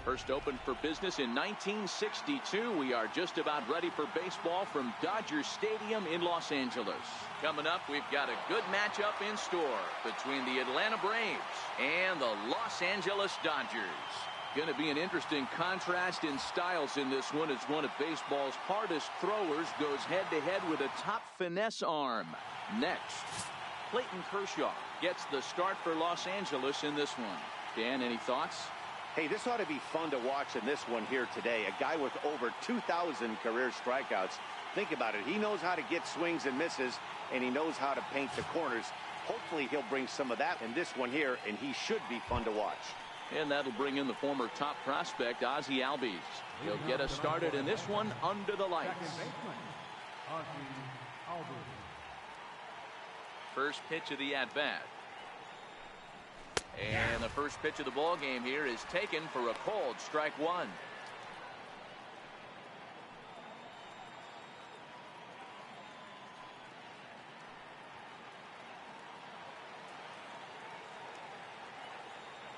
First opened for business in 1962. We are just about ready for baseball from Dodger Stadium in Los Angeles. Coming up, we've got a good matchup in store between the Atlanta Braves and the Los Angeles Dodgers. Going to be an interesting contrast in styles in this one as one of baseball's hardest throwers goes head-to-head with a top finesse arm. Next, Clayton Kershaw gets the start for Los Angeles in this one. Dan, any thoughts? Hey, this ought to be fun to watch in this one here today. A guy with over 2,000 career strikeouts. Think about it. He knows how to get swings and misses, and he knows how to paint the corners. Hopefully he'll bring some of that in this one here, and he should be fun to watch. And that'll bring in the former top prospect, Ozzie Albies. He'll get us started in this one under the lights. First pitch of the at-bat. And the first pitch of the ball game here is taken for a called strike one.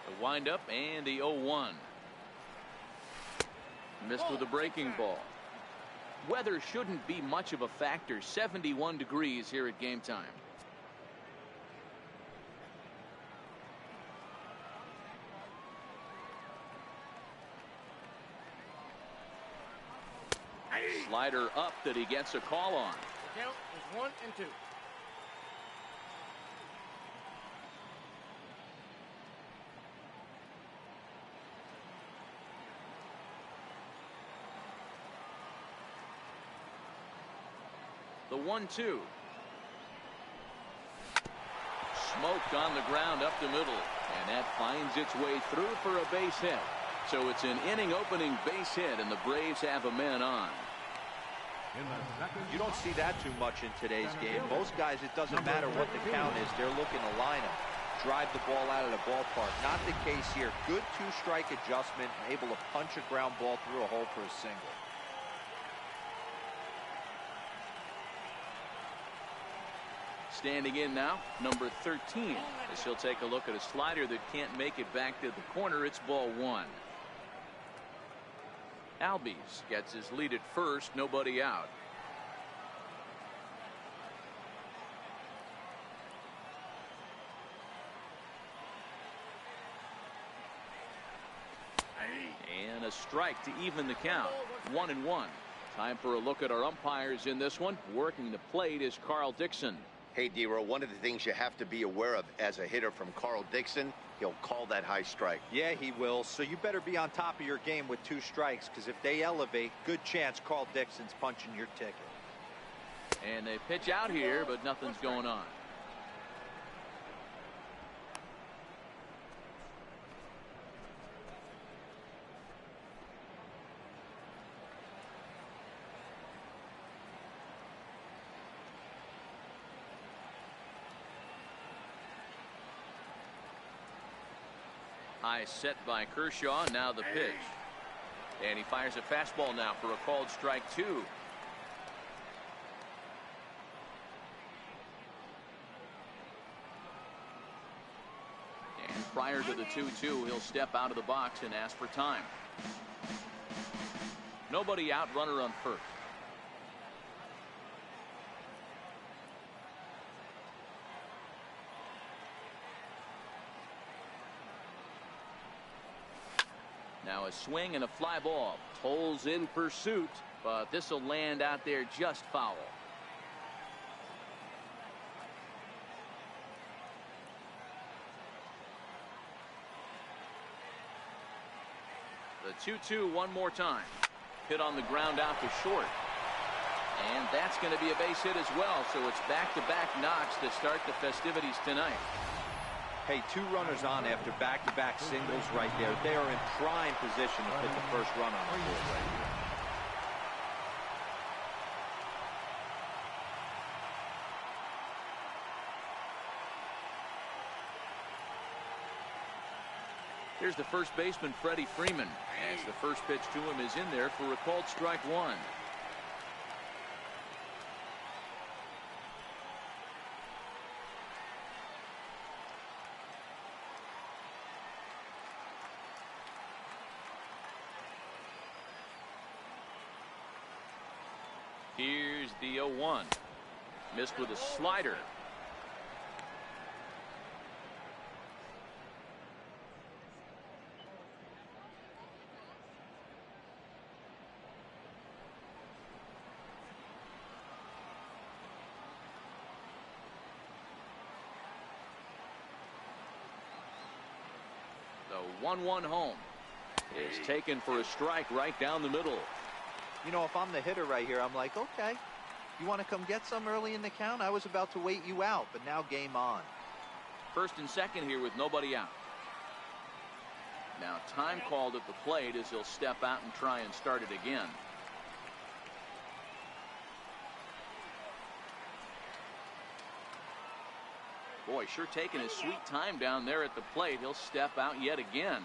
The windup and the 0-1. Missed with a breaking ball. Weather shouldn't be much of a factor. 71 degrees here at game time. Slider up that he gets a call on. The count is 1-2. The 1-2. Smoked on the ground up the middle, and that finds its way through for a base hit. So it's an inning opening base hit, and the Braves have a man on. You don't see that too much in today's game. Most guys, it doesn't matter what the count is. They're looking to line up, drive the ball out of the ballpark. Not the case here. Good two-strike adjustment, able to punch a ground ball through a hole for a single. Standing in now, number 13, as he'll take a look at a slider that can't make it back to the corner. It's ball one. Albies gets his lead at first, nobody out. And a strike to even the count. 1-1. Time for a look at our umpires in this one. Working the plate is Carl Dixon. Hey, Dero, one of the things you have to be aware of as a hitter from Carl Dixon, he'll call that high strike. Yeah, he will. So you better be on top of your game with two strikes, because if they elevate, good chance Carl Dixon's punching your ticket. And they pitch out here, but nothing's going on. High set by Kershaw. Now the pitch. And he fires a fastball now for a called strike two. And prior to the 2-2, he'll step out of the box and ask for time. Nobody out, runner on first. Now a swing and a fly ball. Tolles in pursuit, but this will land out there just foul. The 2-2 one more time. Hit on the ground out to short. And that's going to be a base hit as well. So it's back-to-back knocks to start the festivities tonight. Hey, two runners on after back-to-back singles right there. They are in prime position to put the first run on the board right here. Here's the first baseman, Freddie Freeman, as the first pitch to him is in there for a called strike one. Here's the 0-1. Missed with a slider. The 1-1 home is taken for a strike right down the middle. You know, if I'm the hitter right here, I'm like, okay, you want to come get some early in the count? I was about to wait you out, but now game on. First and second here with nobody out. Now time called at the plate as he'll step out and try and start it again. Boy, sure taking his sweet time down there at the plate. He'll step out yet again.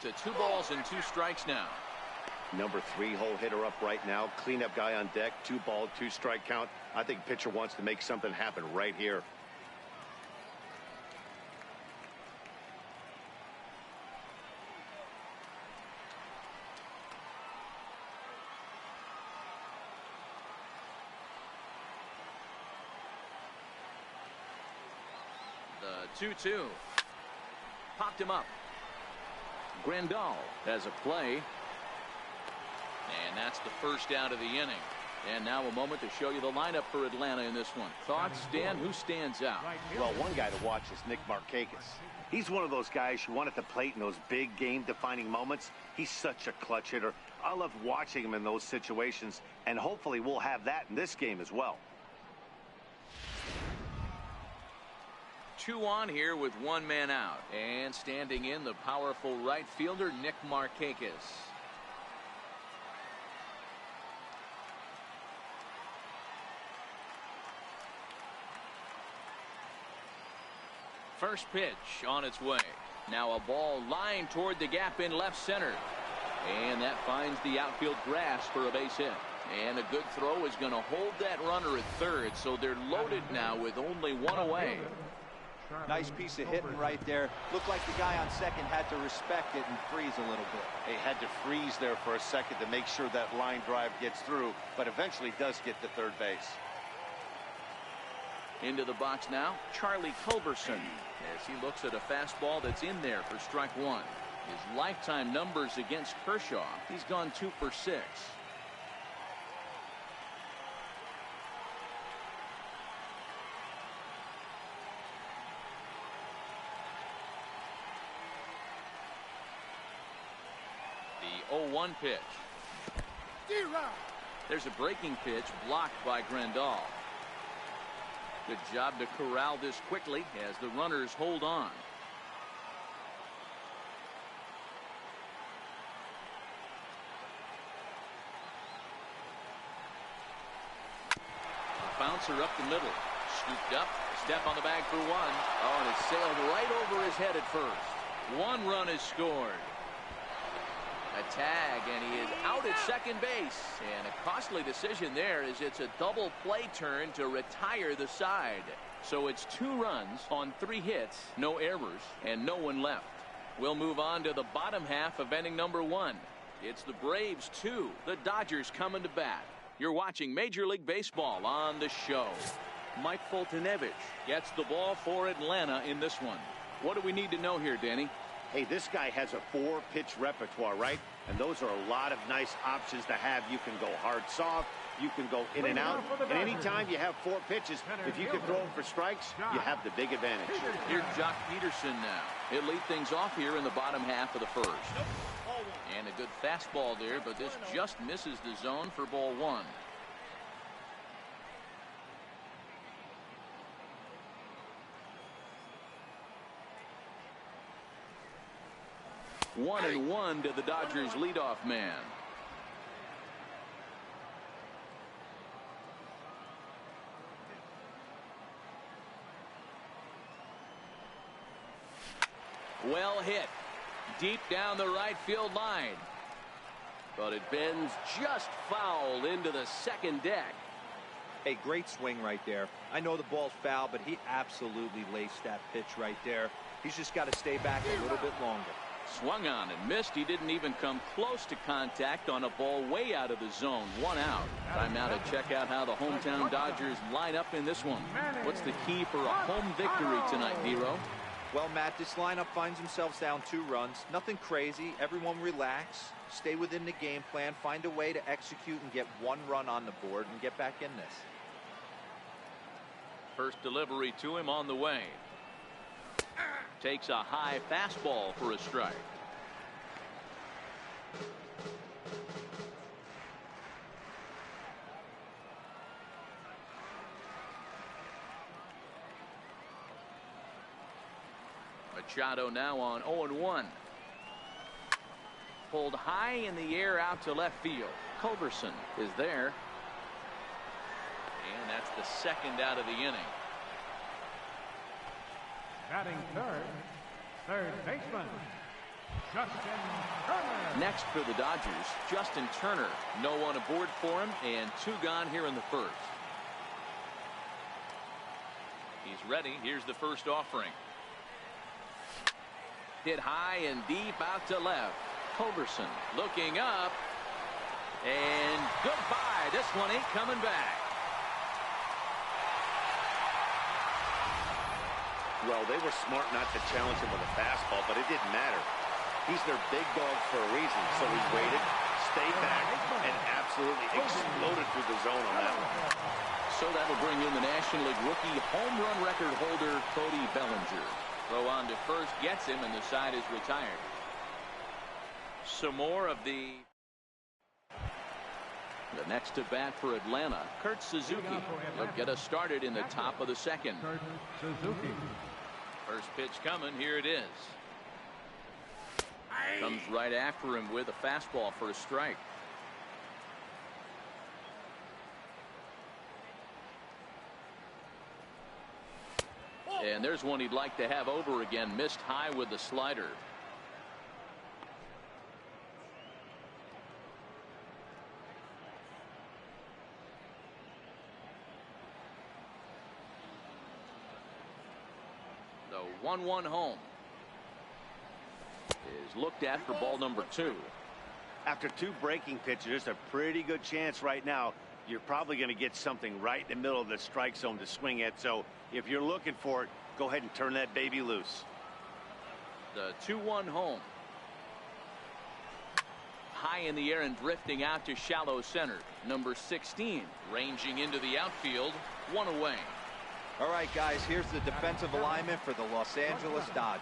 To 2 balls and 2 strikes now. Number 3 hole hitter up right now. Cleanup guy on deck. 2 ball, 2 strike count. I think pitcher wants to make something happen right here. The 2-2. Popped him up. Grandal has a play. And that's the first out of the inning. And now a moment to show you the lineup for Atlanta in this one. Thoughts, Dan? Who stands out? Well, one guy to watch is Nick Markakis. He's one of those guys you want at the plate in those big game-defining moments. He's such a clutch hitter. I love watching him in those situations, and hopefully we'll have that in this game as well. 2 on here with 1 man out. And standing in, the powerful right fielder, Nick Markakis. First pitch on its way. Now a ball lined toward the gap in left center. And that finds the outfield grass for a base hit. And a good throw is going to hold that runner at third. So they're loaded now with only 1 away. Nice piece of hitting right there. Looked like the guy on second had to respect it and freeze a little bit. He had to freeze there for a second to make sure that line drive gets through, but eventually does get to third base. Into the box now, Charlie Culberson, as he looks at a fastball that's in there for strike 1. His lifetime numbers against Kershaw, he's gone 2 for 6. The 0-1 pitch. There's a breaking pitch blocked by Grandal. Good job to corral this quickly as the runners hold on. A bouncer up the middle. Scooped up. Step on the bag for 1. Oh, and it sailed right over his head at first. 1 run is scored. A tag, and he is out at second base. And a costly decision there as it's a double play turn to retire the side. So it's 2 runs on 3 hits, no errors, and no one left. We'll move on to the bottom half of inning number 1. It's the Braves 2, the Dodgers coming to bat. You're watching Major League Baseball on the show. Mike Foltynewicz gets the ball for Atlanta in this one. What do we need to know here, Danny? Hey, this guy has a 4-pitch repertoire, right? And those are a lot of nice options to have. You can go hard, soft. You can go in and out. And anytime you have 4 pitches, if you can throw them for strikes, you have the big advantage. Here's Jock Peterson now. He'll lead things off here in the bottom half of the first. And a good fastball there, but this just misses the zone for ball 1. One and 1 to the Dodgers leadoff man. Well hit. Deep down the right field line. But it bends just foul into the second deck. Hey, great swing right there. I know the ball's foul, but he absolutely laced that pitch right there. He's just got to stay back a little bit longer. Swung on and missed. He didn't even come close to contact on a ball way out of the zone. 1 out. Time now to check out how the hometown Dodgers line up in this one. What's the key for a home victory tonight, Dero? Well, Matt, this lineup finds themselves down 2 runs. Nothing crazy. Everyone relax. Stay within the game plan. Find a way to execute and get 1 run on the board and get back in this. First delivery to him on the way. Takes a high fastball for a strike. Machado now on 0-1. Pulled high in the air out to left field. Culberson is there. And that's the 2nd out of the inning. Batting third baseman, Justin Turner. Next for the Dodgers, Justin Turner. No one aboard for him, and 2 gone here in the first. He's ready. Here's the first offering. Hit high and deep out to left. Culberson looking up, and goodbye. This one ain't coming back. Well, they were smart not to challenge him with a fastball, but it didn't matter. He's their big dog for a reason, so he waited, stayed back, and absolutely exploded through the zone on that one. So that'll bring in the National League rookie home run record holder, Cody Bellinger. Throw on to first gets him, and the side is retired. Some more of the next to bat for Atlanta, Kurt Suzuki. He'll get us started in the top of the 2nd. Suzuki. First pitch coming. Here it is. Comes right after him with a fastball for a strike. And there's one he'd like to have over again. Missed high with the slider. The 1-1 home is looked at for ball number 2. After 2 breaking pitches, there's a pretty good chance right now you're probably going to get something right in the middle of the strike zone to swing at. So if you're looking for it, go ahead and turn that baby loose. The 2-1 home. High in the air and drifting out to shallow center. Number 16 ranging into the outfield. 1 away. All right, guys, here's the defensive alignment for the Los Angeles Dodgers.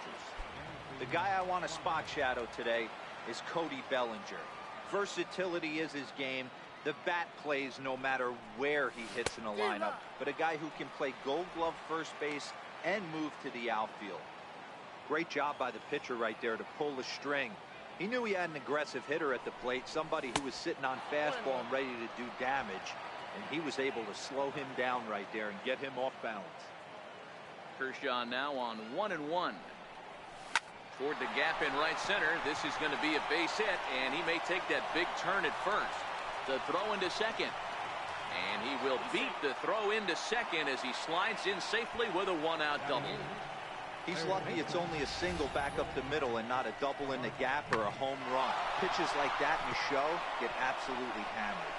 The guy I want to spot shadow today is Cody Bellinger. Versatility is his game. The bat plays no matter where he hits in a lineup, but a guy who can play Gold Glove first base and move to the outfield. Great job by the pitcher right there to pull the string. He knew he had an aggressive hitter at the plate, somebody who was sitting on fastball and ready to do damage, and he was able to slow him down right there and get him off balance. Kershaw now on 1-1. Toward the gap in right center. This is going to be a base hit, and he may take that big turn at first. The throw into second. And he will beat the throw into second as he slides in safely with a 1-out double. He's lucky it's only a single back up the middle and not a double in the gap or a home run. Pitches like that in the show get absolutely hammered.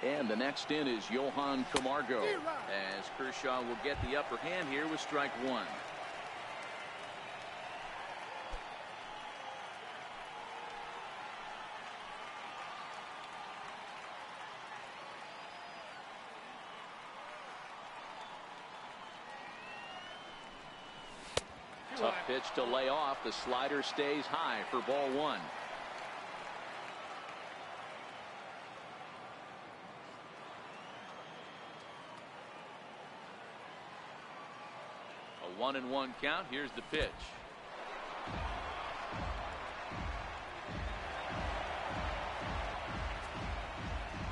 And the next in is Johan Camargo, as Kershaw will get the upper hand here with strike 1. Tough pitch to lay off. The slider stays high for ball 1. A 1-1 count. Here's the pitch.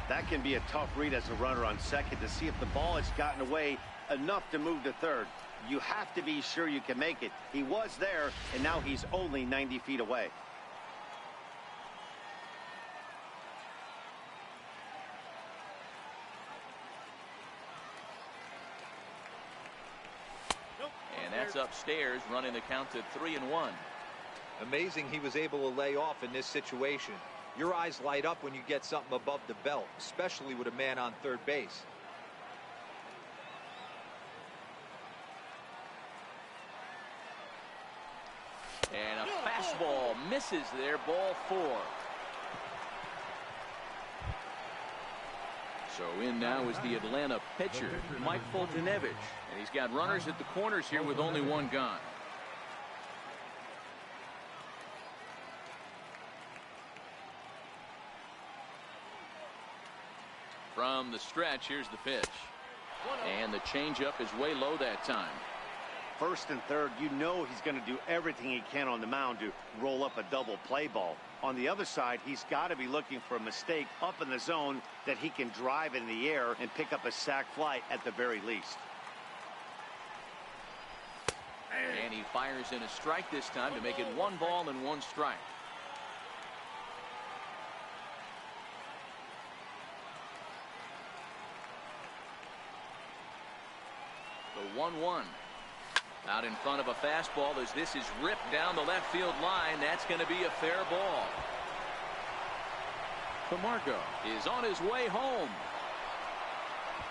That can be a tough read as a runner on second to see if the ball has gotten away enough to move to third. You have to be sure you can make it. He was there, and now he's only 90 feet away. And that's upstairs, running the count to 3-1. Amazing he was able to lay off in this situation. Your eyes light up when you get something above the belt, especially with a man on third base. And a fastball misses there, ball 4. So in now is the Atlanta pitcher, Mike Fultonevich. And he's got runners at the corners here with only one gone. From the stretch, here's the pitch. And the changeup is way low that time. First and third, you know he's going to do everything he can on the mound to roll up a double play ball. On the other side, he's got to be looking for a mistake up in the zone that he can drive in the air and pick up a sac fly at the very least. And he fires in a strike this time to make it 1 ball and 1 strike. The 1-1. Out in front of a fastball as this is ripped down the left field line. That's going to be a fair ball. Camargo is on his way home.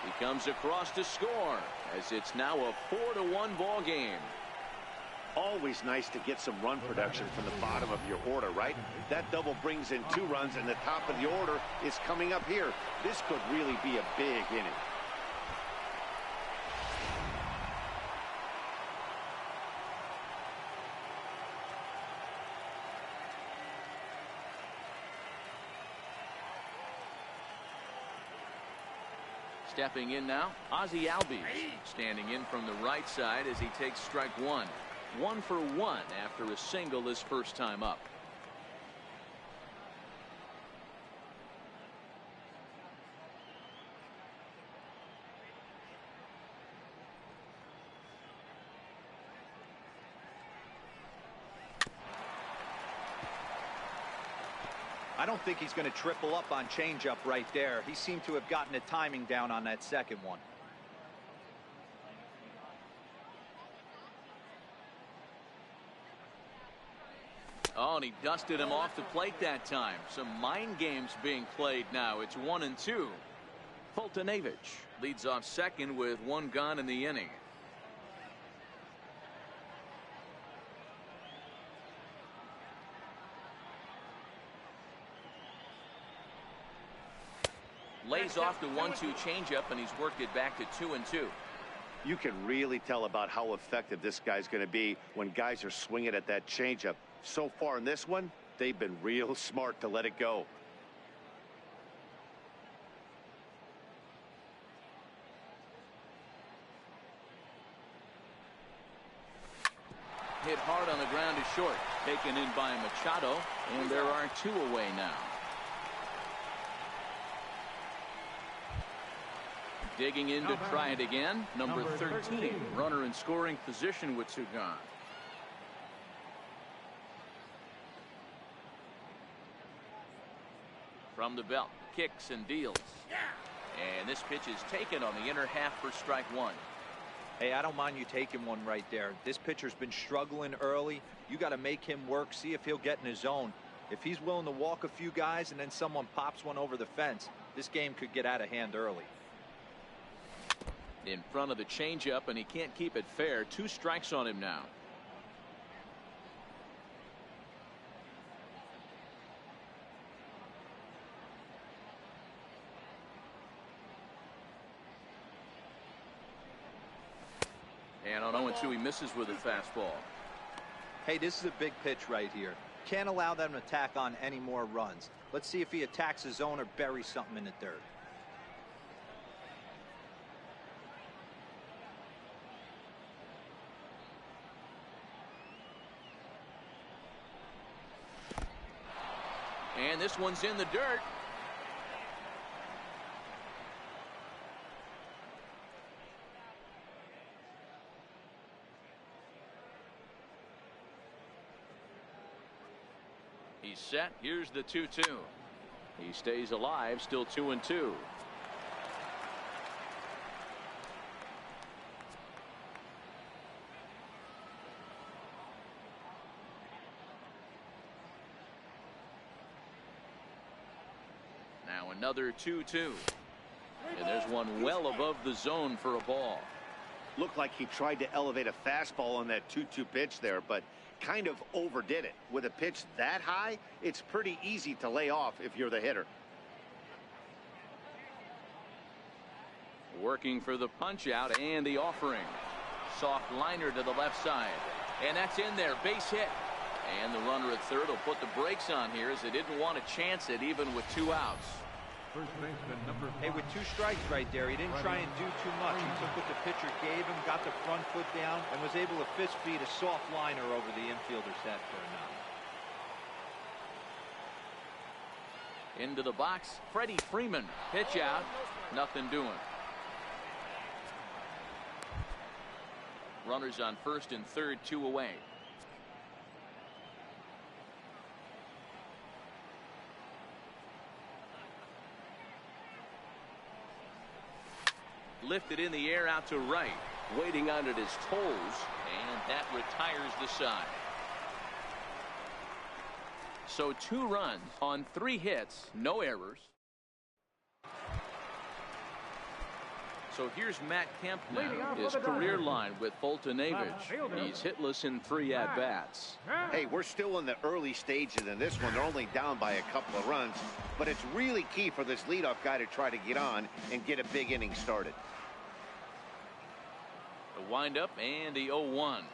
He comes across to score as it's now a 4-1 ball game. Always nice to get some run production from the bottom of your order, right? That double brings in 2 runs, and the top of the order is coming up here. This could really be a big inning. Stepping in now, Ozzie Albies standing in from the right side as he takes strike 1. 1 for 1 after a single his first time up. I don't think he's going to triple up on changeup right there. He seemed to have gotten the timing down on that second one. Oh, and he dusted him off the plate that time. Some mind games being played now. It's 1-2. Fultonevich leads off second with 1 gone in the inning. Lays off the 1-2 changeup, and he's worked it back to 2-2. You can really tell about how effective this guy's going to be when guys are swinging at that changeup. So far in this one, they've been real smart to let it go. Hit hard on the ground to short. Taken in by Machado, and there are 2 away now. Digging in to try it again. Number 13, runner in scoring position with 2 gone. From the belt, kicks and deals. And this pitch is taken on the inner half for strike 1. Hey, I don't mind you taking one right there. This pitcher's been struggling early. You got to make him work, see if he'll get in his zone. If he's willing to walk a few guys and then someone pops one over the fence, this game could get out of hand early. In front of the changeup, and he can't keep it fair. 2 strikes on him now. And on 0-2, he misses with a fastball. Hey, this is a big pitch right here. Can't allow them to tack on any more runs. Let's see if he attacks his zone or buries something in the dirt. And this one's in the dirt. He's set. Here's the 2-2. He stays alive, still 2-2. Now another 2-2. And there's one well above the zone for a ball. Looked like he tried to elevate a fastball on that 2-2 pitch there, but kind of overdid it. With a pitch that high, it's pretty easy to lay off if you're the hitter. Working for the punch out and the offering. Soft liner to the left side. And that's in there. Base hit. And the runner at third will put the brakes on here as they didn't want to chance it even with 2 outs. First baseman number 5. Hey, with 2 strikes right there, he didn't try and do too much. He took what the pitcher gave him, got the front foot down, and was able to fist feed a soft liner over the infielder's head for a knock. Into the box, Freddie Freeman. Pitch out. Nothing doing. Runners on first and third, 2 away. Lifted in the air out to right. Waiting on it his toes. And that retires the side. So 2 runs on 3 hits. No errors. So here's Matt Kemp now. His career line with Fultonavich. He's hitless in 3 at-bats. Hey, we're still in the early stages in this one. They're only down by a couple of runs. But it's really key for this leadoff guy to try to get on and get a big inning started. The windup and the 0-1.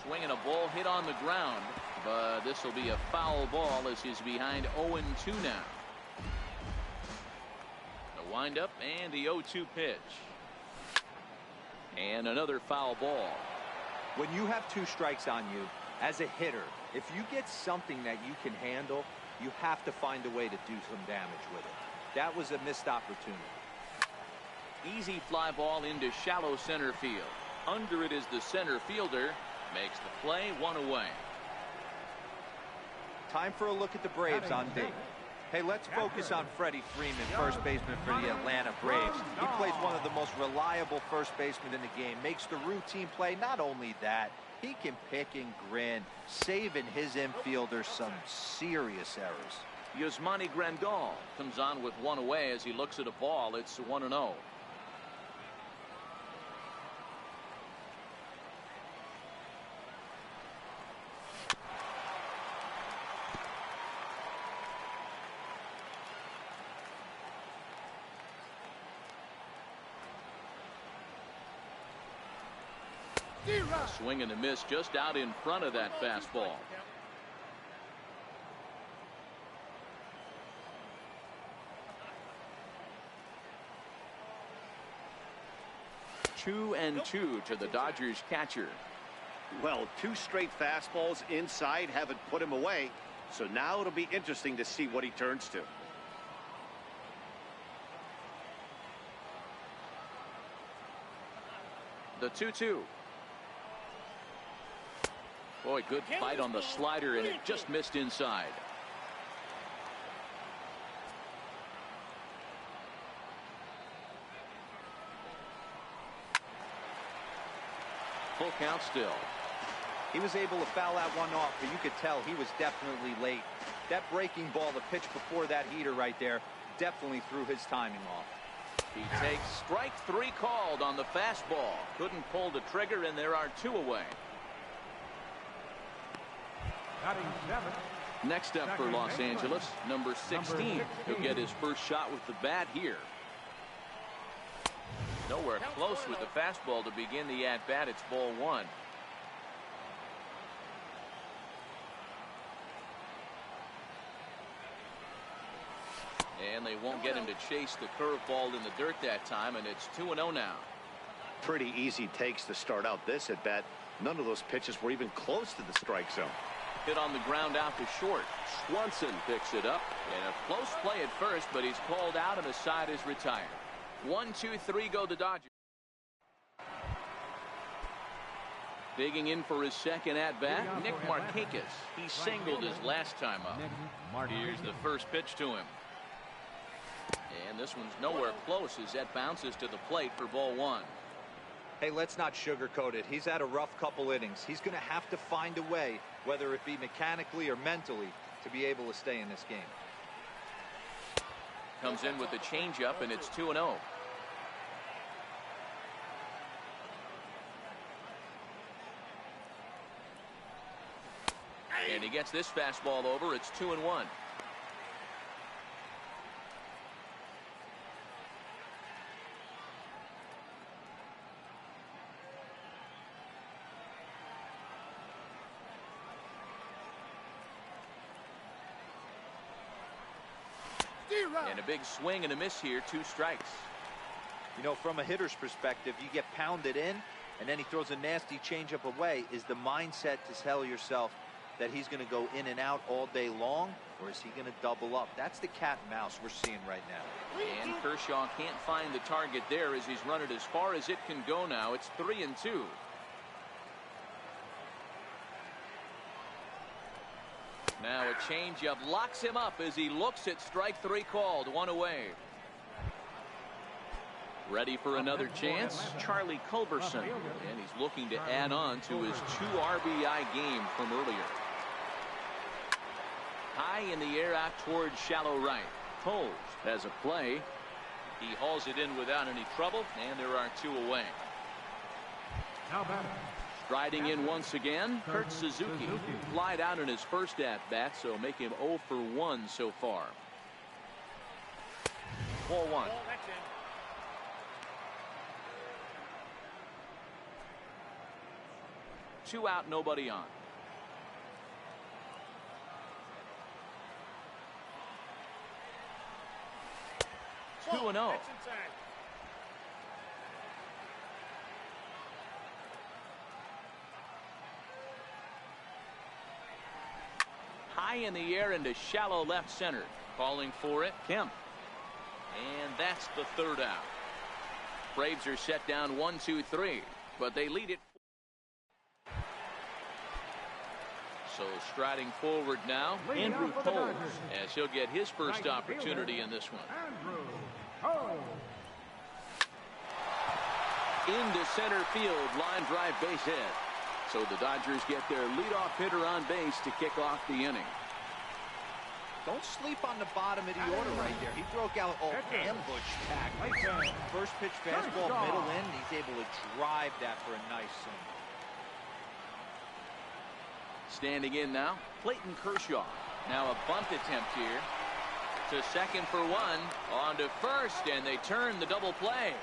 Swinging a ball hit on the ground. But this will be a foul ball as he's behind 0-2 now. The windup and the 0-2 pitch. And another foul ball. When you have 2 strikes on you, as a hitter, if you get something that you can handle, you have to find a way to do some damage with it. That was a missed opportunity. Easy fly ball into shallow center field. Under it is the center fielder. Makes the play, 1 away. Time for a look at the Braves on D. Hey, let's focus on Freddie Freeman, first baseman for the Atlanta Braves. He plays one of the most reliable first basemen in the game. Makes the routine play. Not only that, he can pick and grin, saving his infielders some serious errors. Yasmani Grandal comes on with 1 away as he looks at a ball. It's 1-0. A swing and a miss just out in front of that fastball. Two and 2 to the Dodgers catcher. Well, 2 straight fastballs inside haven't put him away. So now it'll be interesting to see what he turns to. The 2-2. Boy, good fight on the slider, and it just missed inside. Full count still. He was able to foul that one off, but you could tell he was definitely late. That breaking ball, the pitch before that heater right there, definitely threw his timing off. He takes strike 3 called on the fastball. Couldn't pull the trigger, and there are 2 away. Next up for Los Angeles, number 16. He'll get his first shot with the bat here. Nowhere close with the fastball to begin the at-bat. It's ball 1. And they won't get him to chase the curveball in the dirt that time, and it's 2-0 now. Pretty easy takes to start out this at-bat. None of those pitches were even close to the strike zone. Hit on the ground out to short. Swanson picks it up. And a close play at first, but he's called out and the side is retired. 1, 2, 3 go the Dodgers. Digging in for his second at-bat, Nick Markakis. He singled his last time up. Here's the first pitch to him. And this one's nowhere close as that bounces to the plate for ball one. Hey, let's not sugarcoat it. He's had a rough couple innings. He's going to have to find a way, whether it be mechanically or mentally, to be able to stay in this game. Comes in with the changeup, and it's 2-0. And he gets this fastball over. It's 2-1. And a big swing and a miss here. 2 strikes. You know, from a hitter's perspective, you get pounded in, and then he throws a nasty changeup away. Is the mindset to tell yourself that he's going to go in and out all day long, or is he going to double up? That's the cat and mouse we're seeing right now. And Kershaw can't find the target there as he's run it as far as it can go now. It's 3-2. Now a changeup locks him up as he looks at strike 3 called. 1 away. Ready for another chance, Charlie Culberson, and he's looking to add on to his 2 RBI game from earlier. High in the air out towards shallow right. Coles has a play. He hauls it in without any trouble, and there are 2 away. Striding in once again, Kurt Suzuki. Flied out in his first at-bat, so make him 0 for 1 so far. Ball 1. Two out, nobody on. Two 2-0. High in the air into shallow left center. Calling for it, Kemp. And that's the 3rd out. Braves are set down 1-2-3, but they lead it. So striding forward now, Andrew Coles, as he'll get his first opportunity in this one. Into center field, line drive base hit. So the Dodgers get their leadoff hitter on base to kick off the inning. Don't sleep on the bottom of the order right there. He broke out ambush tackle. First pitch fastball, middle in. He's able to drive that for a nice swing. Standing in now, Clayton Kershaw. Now a bunt attempt here. To second for 1. On to first, and they turn the double play.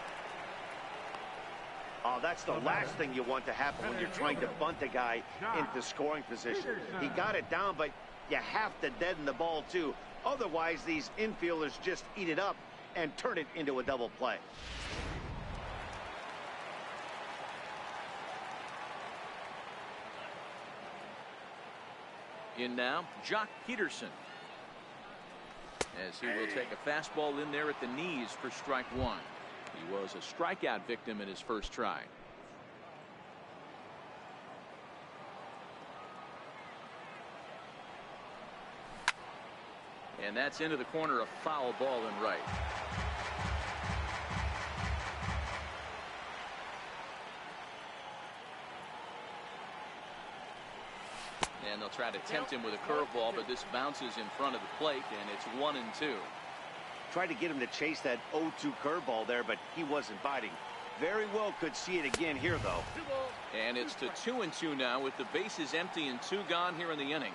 Oh, that's the last thing you want to happen when you're trying to bunt a guy into scoring position. He got it down, but you have to deaden the ball too. Otherwise, these infielders just eat it up and turn it into a double play. In now, Jock Peterson, as he will take a fastball in there at the knees for strike 1. He was a strikeout victim in his first try. And that's into the corner, a foul ball in right. And they'll try to tempt him with a curveball, but this bounces in front of the plate, and it's 1-2. Tried to get him to chase that 0-2 curveball there, but he wasn't biting. Very well could see it again here, though. And it's to 2-2 now with the bases empty and 2 gone here in the inning.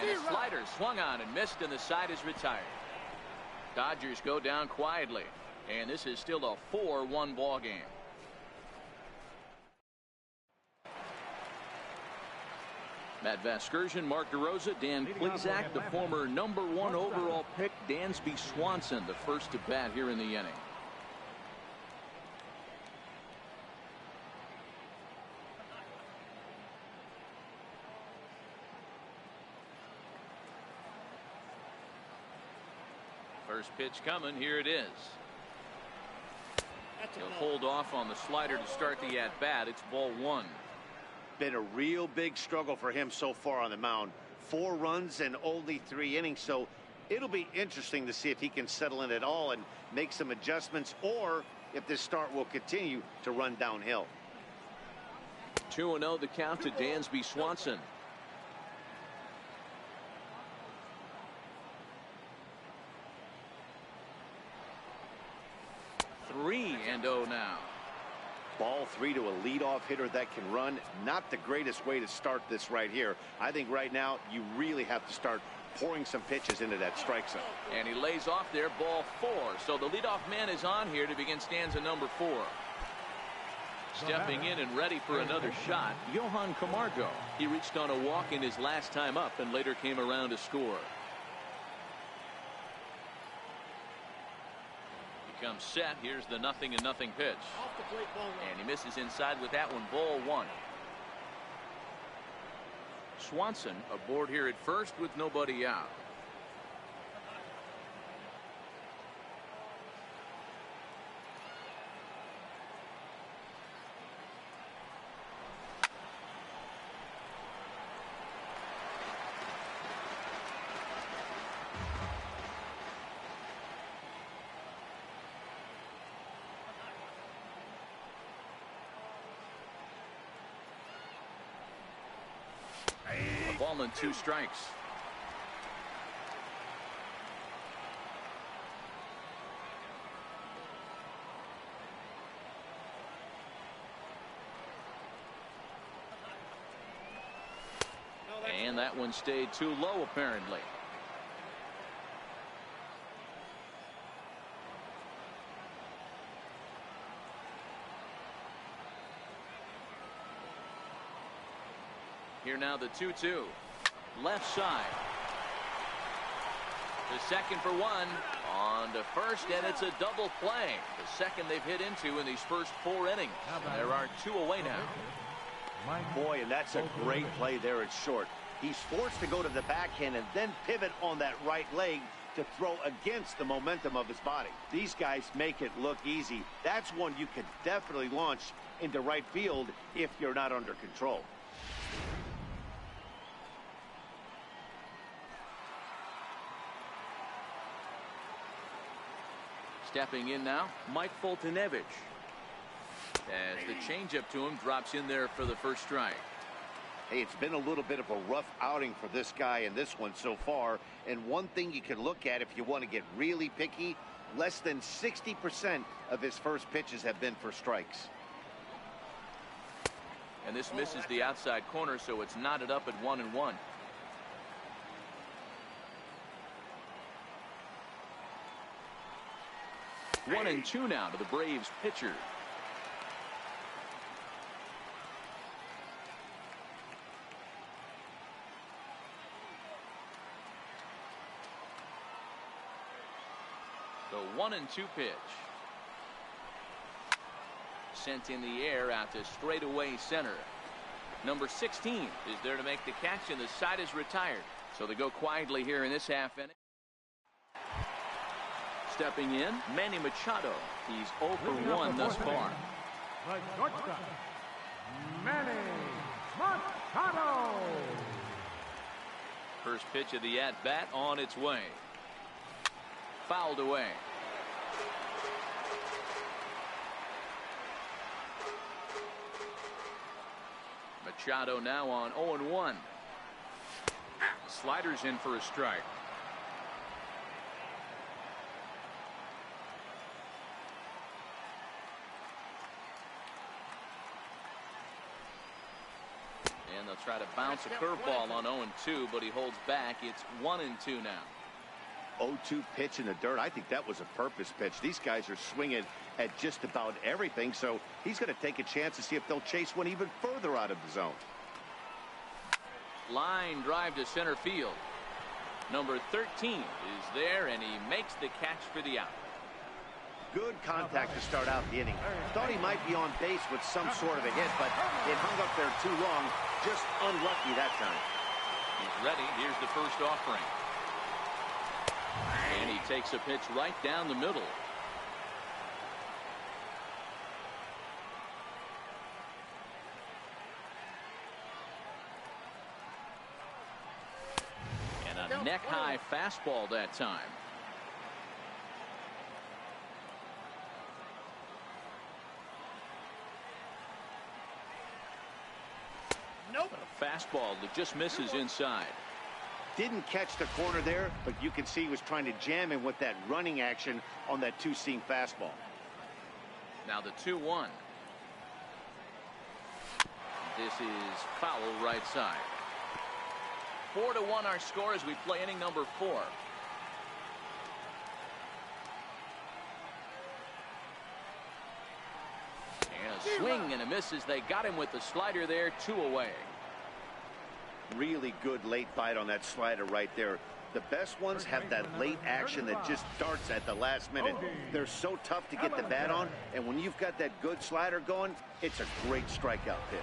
And a slider swung on and missed, and the side is retired. Dodgers go down quietly, and this is still a 4-1 ball game. Matt Vasgersian, Mark DeRosa, Dan Plesac, the former #1 overall pick, Dansby Swanson, the first to bat here in the inning. First pitch coming. Here it is. He'll hold off on the slider to start the at-bat. It's ball one. Been a real big struggle for him so far on the mound. 4 runs in only 3 innings, so it'll be interesting to see if he can settle in at all and make some adjustments, or if this start will continue to run downhill. 2-0 the count to Dansby Swanson. 3-0 now. Ball 3 to a leadoff hitter that can run. Not the greatest way to start this right here. I think right now you really have to start pouring some pitches into that strike zone. And he lays off there, ball 4. So the leadoff man is on here to begin stanza number 4. Stepping in and ready for another shot, Johan Camargo. He reached on a walk in his last time up and later came around to score. Comes set. Here's the 0-0 pitch. And he misses inside with that one. Ball 1. Swanson aboard here at first with nobody out. Ball and 2 strikes. And that one stayed too low apparently. Here now the 2-2. Left side. The second for 1. On to first, and it's a double play. The second they've hit into in these first 4 innings. There are 2 away now. Boy, and that's a great play there at short. He's forced to go to the backhand and then pivot on that right leg to throw against the momentum of his body. These guys make it look easy. That's one you could definitely launch into right field if you're not under control. Stepping in now, Mike Foltynewicz. As the changeup to him drops in there for the first strike. Hey, it's been a little bit of a rough outing for this guy in this one so far. And one thing you can look at if you want to get really picky, less than 60% of his first pitches have been for strikes. And this misses the outside corner, so it's knotted up at 1-1. One and 2 now to the Braves pitcher. The 1-2 pitch. Sent in the air out to straightaway center. Number 16 is there to make the catch, and the side is retired. So they go quietly here in this half inning. Stepping in, Manny Machado. He's 0 for 1 thus far. Manny Machado. First pitch of the at-bat on its way. Fouled away. Machado now on 0-1. Sliders in for a strike. And they'll try to bounce a curveball on 0-2, but he holds back. It's 1-2 now. 0-2 pitch in the dirt. I think that was a purpose pitch. These guys are swinging at just about everything, so he's going to take a chance to see if they'll chase one even further out of the zone. Line drive to center field. Number 13 is there, and he makes the catch for the out. Good contact to start out the inning. Thought he might be on base with some sort of a hit, but it hung up there too long. Just unlucky that time. He's ready. Here's the first offering. And he takes a pitch right down the middle. And a neck-high fastball that time. Nope. A fastball that just misses inside. Didn't catch the corner there, but you can see he was trying to jam him with that running action on that two-seam fastball. Now the 2-1. This is foul right side. 4-1 our score as we play inning number 4. And a swing and a miss as they got him with the slider there, 2 away. Really good late bite on that slider right there. The best ones have that late action that just starts at the last minute. They're so tough to get the bat on, and when you've got that good slider going, it's a great strikeout pitch.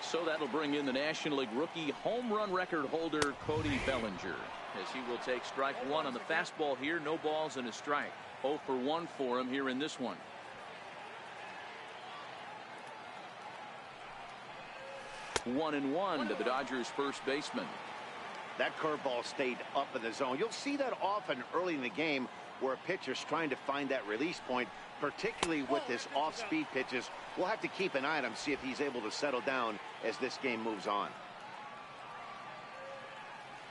So that'll bring in the National League rookie home run record holder Cody Bellinger, as he will take strike 1 on the fastball here. No balls and a strike. 0 for 1 for him here in this one. One and one to the Dodgers first baseman. That curveball stayed up in the zone. You'll see that often early in the game where a pitcher's trying to find that release point, particularly with this off-speed pitches. We'll have to keep an eye on him, see if he's able to settle down as this game moves on.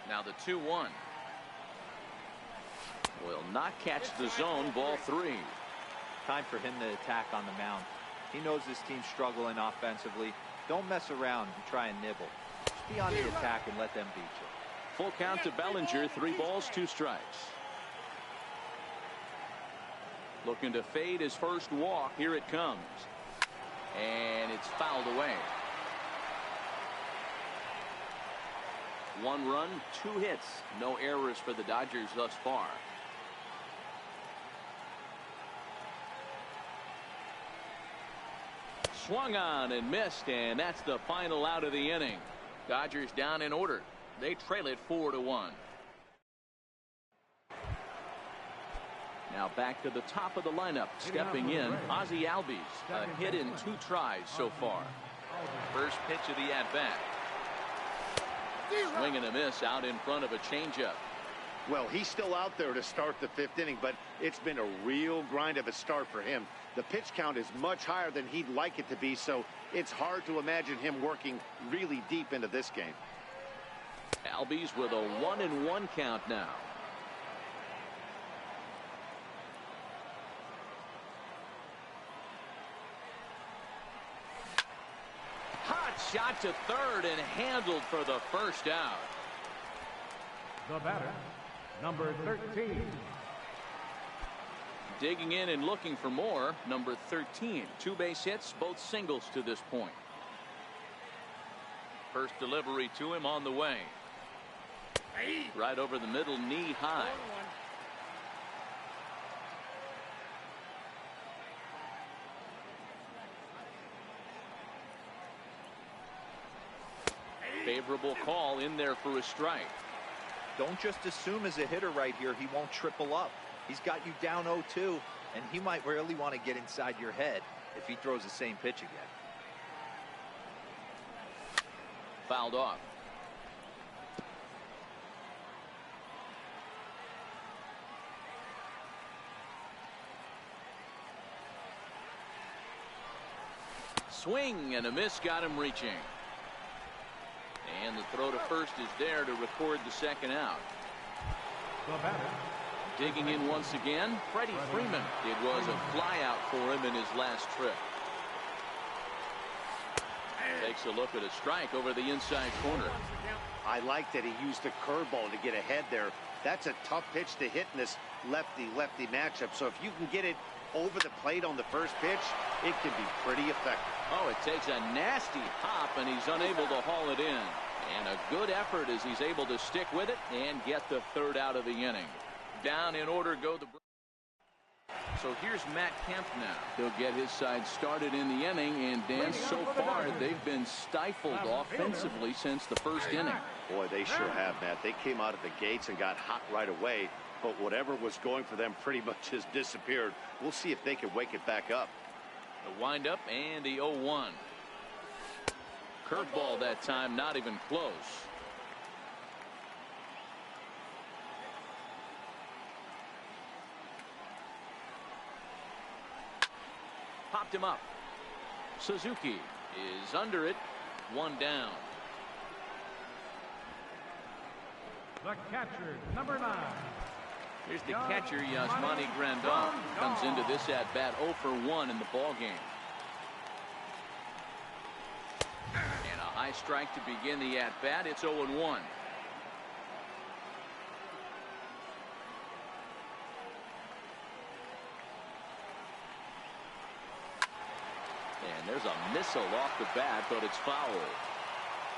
Now the 2-1. Will not catch the zone. Ball 3. Time for him to attack on the mound. He knows this team's struggling offensively. Don't mess around and try and nibble. Just be on the attack and let them beat you. Full count to Bellinger. 3 balls, 2 strikes. Looking to fade his first walk. Here it comes. And it's fouled away. 1 run, 2 hits. No errors for the Dodgers thus far. Swung on and missed, and that's the final out of the inning. Dodgers down in order. They trail it 4-1. Now back to the top of the lineup. Stepping in, Ozzie Albies. A hit in 2 tries so far. First pitch of the at-bat. Swing and a miss out in front of a changeup. Well, he's still out there to start the 5th inning, but it's been a real grind of a start for him. The pitch count is much higher than he'd like it to be, so it's hard to imagine him working really deep into this game. Albies with a 1-1 count now. Hot shot to third and handled for the first out. The batter, number 13. Digging in and looking for more, number 13. 2 base hits, both singles to this point. First delivery to him on the way. Right over the middle, knee high. Favorable call in there for a strike. Don't just assume as a hitter right here he won't triple up. He's got you down 0-2, and he might really want to get inside your head if he throws the same pitch again. Fouled off. Swing and a miss got him reaching. And the throw to first is there to record the second out. The batter. Digging in once again, Freddie Freeman. It was a flyout for him in his last trip. Takes a look at a strike over the inside corner. I like that he used the curveball to get ahead there. That's a tough pitch to hit in this lefty-lefty matchup. So if you can get it over the plate on the first pitch, it can be pretty effective. Oh, it takes a nasty hop, and he's unable to haul it in. And a good effort as he's able to stick with it and get the third out of the inning. Down in order go the So here's Matt Kemp now. He'll get his side started in the inning, and Dan, so far they've been stifled offensively since the first inning. Boy, they sure have, Matt. They came out of the gates and got hot right away, but whatever was going for them pretty much has disappeared. We'll see if they can wake it back up. The windup and the 0-1. Curveball that time, not even close. Popped him up. Suzuki is under it. One down. The catcher, number 9. Here's the catcher, Yasmani Grandal. Comes into this at-bat 0 for 1 in the ball game. And a high strike to begin the at-bat. It's 0-1. And there's a missile off the bat, but it's foul.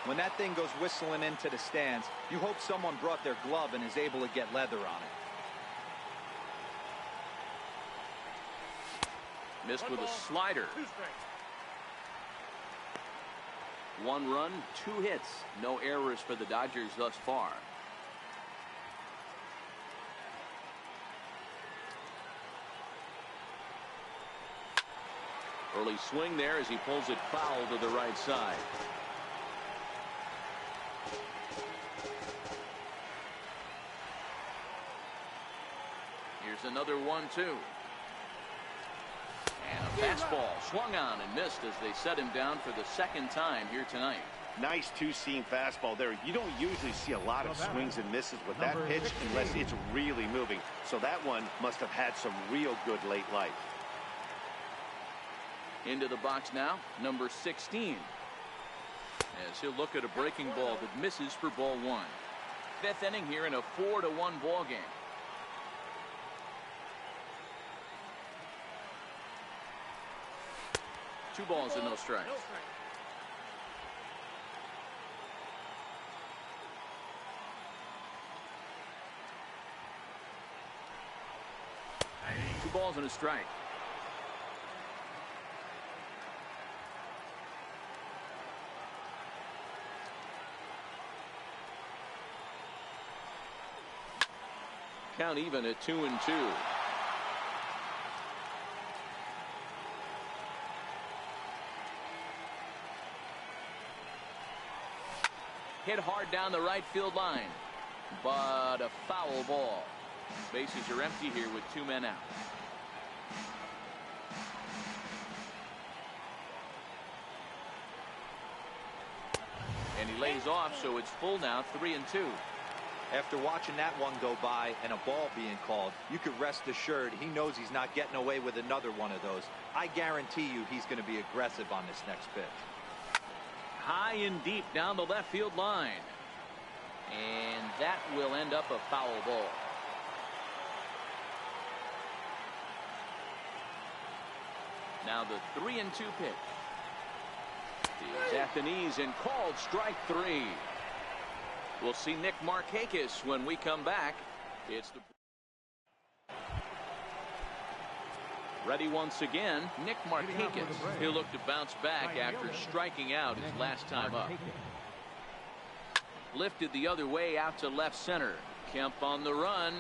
When that thing goes whistling into the stands, you hope someone brought their glove and is able to get leather on it. Missed with a slider. 1 run, 2 hits. No errors for the Dodgers thus far. Early swing there as he pulls it foul to the right side. Here's another 1-2. And a fastball swung on and missed as they set him down for the second time here tonight. Nice two-seam fastball there. You don't usually see a lot of swings and misses with that pitch unless it's really moving. So that one must have had some real good late life. Into the box now, number 16. As he'll look at a breaking ball that misses for ball 1. 5th inning here in a 4-1 ball game. Two balls and no strikes. Two balls and a strike. Count even at 2-2. Hit hard down the right field line, but a foul ball. Bases are empty here with 2 men out. And he lays off, so it's full now, 3-2. After watching that one go by and a ball being called, you could rest assured he knows he's not getting away with another one of those. I guarantee you he's going to be aggressive on this next pitch. High and deep down the left field line. And that will end up a foul ball. Now the 3-2 pitch. He's at the knees and called strike 3. We'll see Nick Markakis when we come back. It's the ready once again, Nick Markakis. He'll look to bounce back after striking out his last time up. Lifted the other way out to left center. Kemp on the run.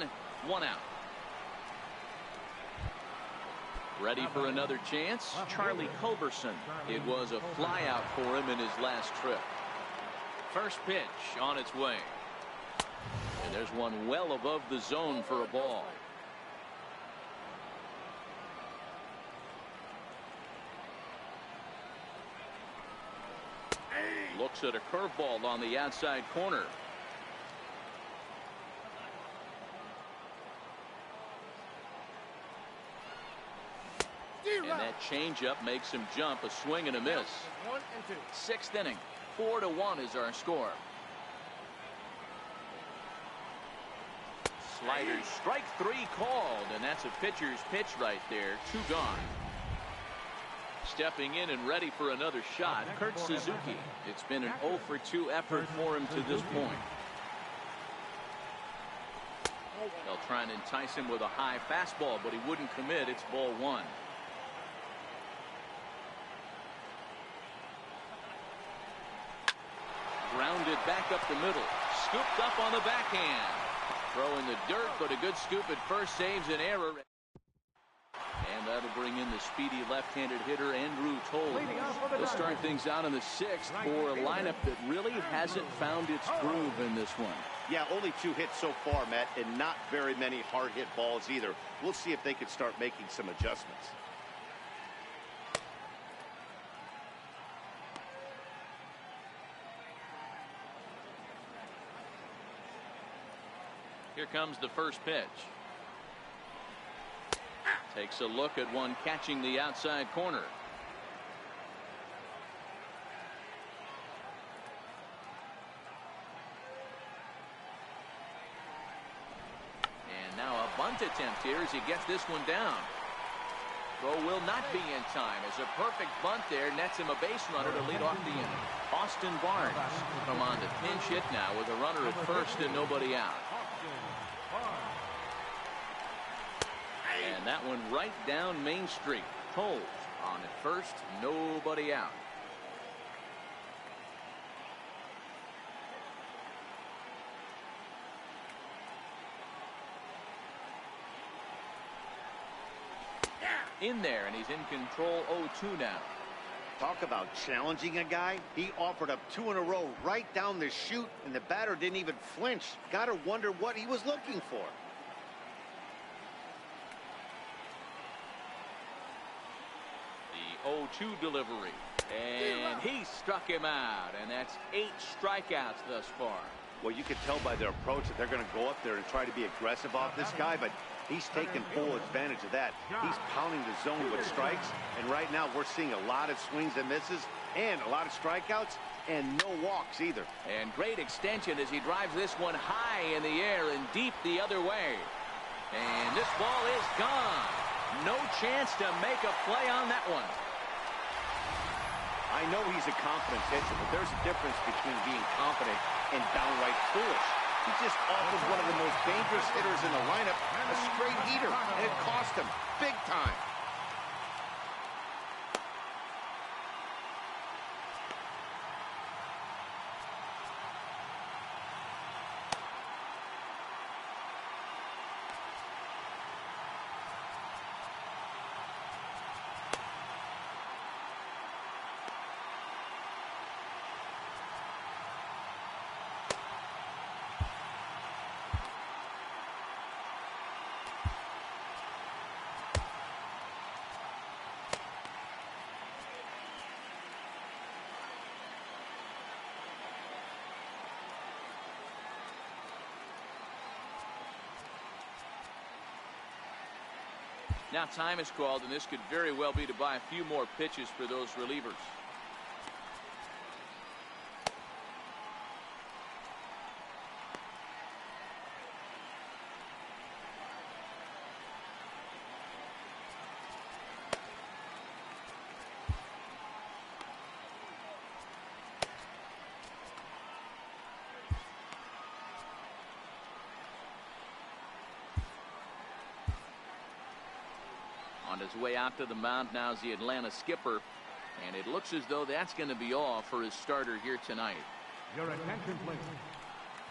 1 out. Ready for another chance. Charlie Culberson. It was a flyout for him in his last trip. First pitch on its way. And there's one well above the zone for a ball. Looks at a curveball on the outside corner. And that changeup makes him jump. A swing and a miss. 6th inning. 4-1 is our score. Sliders, strike 3 called, and that's a pitcher's pitch right there. 2 gone. Stepping in and ready for another shot, Kurt Suzuki. It's been an 0 for 2 effort for him to this point. They'll try and entice him with a high fastball, but he wouldn't commit. It's ball one. Grounded back up the middle. Scooped up on the backhand. Throw in the dirt, but a good scoop at first saves an error. And that'll bring in the speedy left-handed hitter Andrew Toll. They'll start things out in the sixth for a lineup that really hasn't found its groove in this one. Yeah, only 2 hits so far, Matt, and not very many hard hit balls either. We'll see if they can start making some adjustments. Here comes the first pitch. Takes a look at one catching the outside corner. And now a bunt attempt here as he gets this one down. Throw will not be in time as a perfect bunt there nets him a base runner to lead off the inning. Austin Barnes come on to pinch hit now with a runner at first and nobody out. And that one right down Main Street. Toll on at first, nobody out. In there, and he's in control 0-2 now. Talk about challenging a guy. He offered up 2 in a row right down the chute, and the batter didn't even flinch. Gotta wonder what he was looking for. The 0-2 delivery. And he struck him out, and that's 8 strikeouts thus far. Well, you can tell by their approach that they're going to go up there and try to be aggressive off this guy, but he's taking full advantage of that. He's pounding the zone with strikes, and right now we're seeing a lot of swings and misses and a lot of strikeouts and no walks either. And great extension as he drives this one high in the air and deep the other way. And this ball is gone. No chance to make a play on that one. I know he's a confident pitcher, but there's a difference between being confident and downright foolish. He just offered one of the most dangerous hitters in the lineup a straight heater, and it cost him big time. Now time is called, and this could very well be to buy a few more pitches for those relievers. On his way out to the mound now is the Atlanta skipper, and it looks as though that's going to be all for his starter here tonight. Your attention, please.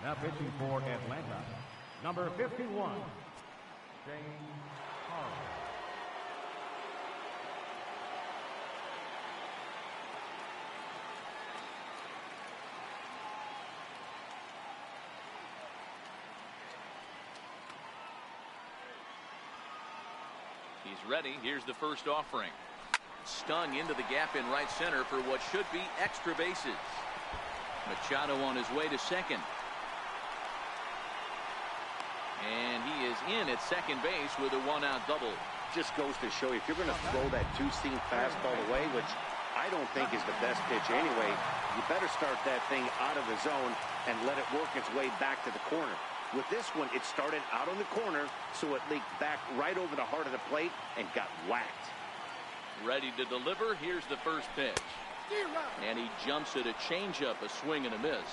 Now pitching for Atlanta, number 51, James Harrell. He's ready. Here's the first offering. Stung into the gap in right center for what should be extra bases. Machado on his way to second. And he is in at second base with a one-out double. Just goes to show you, if you're going to throw that two-seam fastball away, which I don't think is the best pitch anyway, you better start that thing out of the zone and let it work its way back to the corner. With this one, it started out on the corner, so it leaked back right over the heart of the plate and got whacked. Ready to deliver. Here's the first pitch. And he jumps at a changeup, a swing and a miss.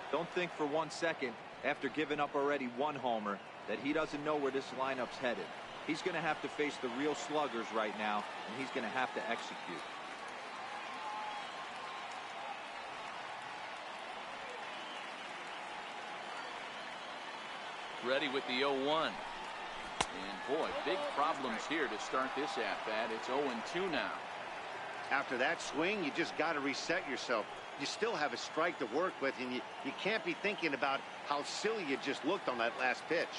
Don't think for 1 second, after giving up already 1 homer, that he doesn't know where this lineup's headed. He's going to have to face the real sluggers right now, and he's going to have to execute. Ready with the 0-1. And boy, big problems here to start this at-bat. It's 0-2 now. After that swing, you just got to reset yourself. You still have a strike to work with, and you can't be thinking about how silly you just looked on that last pitch.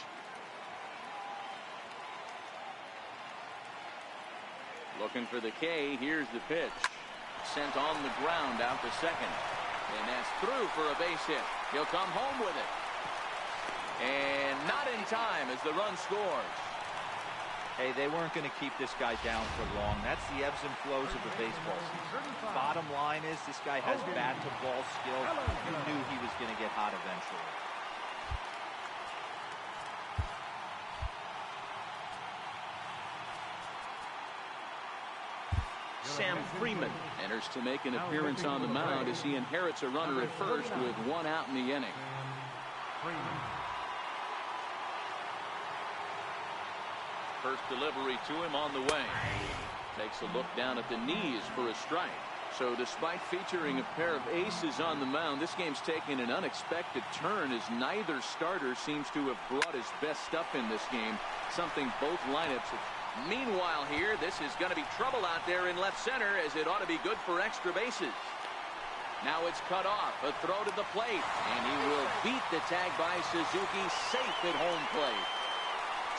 Looking for the K. Here's the pitch. Sent on the ground out to second. And that's through for a base hit. He'll come home with it. And not in time as the run scores. Hey, they weren't going to keep this guy down for long. That's the ebbs and flows of the baseball season. Bottom line is this guy has bat-to-ball skills. You knew he was going to get hot eventually. Sam Freeman enters to make an appearance on the mound as he inherits a runner at first with one out in the inning. First delivery to him on the way. Takes a look down at the knees for a strike. So despite featuring a pair of aces on the mound, this game's taken an unexpected turn as neither starter seems to have brought his best stuff in this game, something both lineups have. Meanwhile here, this is going to be trouble out there in left center, as it ought to be good for extra bases. Now it's cut off, a throw to the plate, and he will beat the tag by Suzuki, safe at home plate.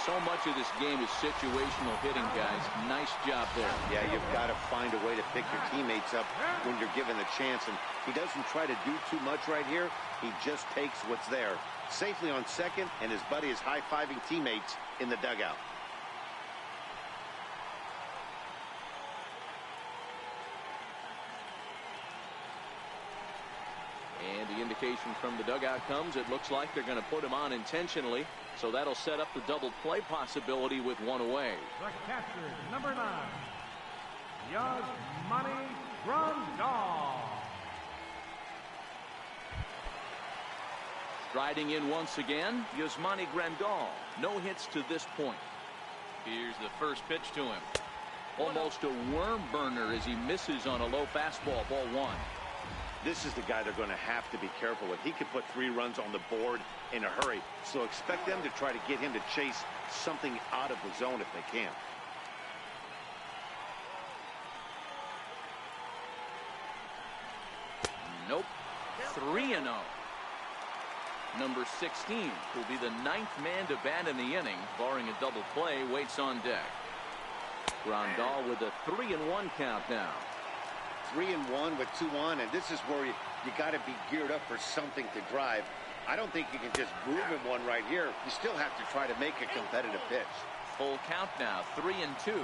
So much of this game is situational hitting, guys. Nice job there. Yeah, you've got to find a way to pick your teammates up when you're given the chance, and he doesn't try to do too much right here. He just takes what's there. Safely on second, and his buddy is high-fiving teammates in the dugout. And the indication from the dugout comes, it looks like they're going to put him on intentionally. So that'll set up the double play possibility with one away. The catcher, number 9, Mann23's. Striding in once again, Yasmani Grandal. No hits to this point. Here's the first pitch to him. Almost a worm burner as he misses on a low fastball, ball 1. This is the guy they're going to have to be careful with. He could put 3 runs on the board in a hurry. So expect them to try to get him to chase something out of the zone if they can. Nope. 3-0. Number 16 will be the 9th man to bat in the inning, barring a double play, waits on deck. Grandal with a 3-1 count now. 3-1 with 2 on, and this is where you got to be geared up for something to drive. I don't think you can just groove him one right here. You still have to try to make a competitive pitch. Full count now, 3-2.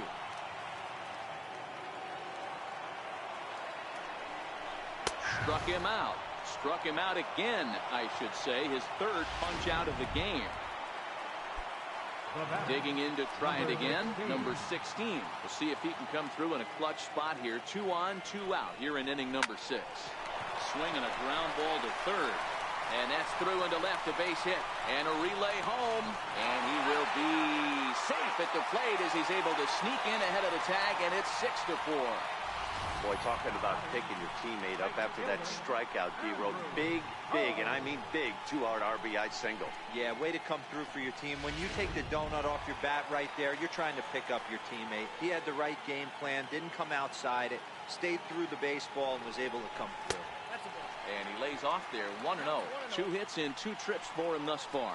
Struck him out. Struck him out again, I should say. His 3rd punch out of the game. Digging in to try it again, number 16. We'll see if he can come through in a clutch spot here. 2 on, 2 out here in inning number 6. Swinging a ground ball to 3rd. And that's through into left, a base hit. And a relay home. And he will be safe at the plate as he's able to sneak in ahead of the tag, and it's 6-4. Boy, talking about picking your teammate up after that strikeout, D-Road. Big, and I mean big, 2-hard RBI single. Yeah, way to come through for your team. When you take the donut off your bat right there, you're trying to pick up your teammate. He had the right game plan, didn't come outside it, stayed through the baseball, and was able to come through. And he lays off there, 1-0. 2 hits in 2 trips for him thus far.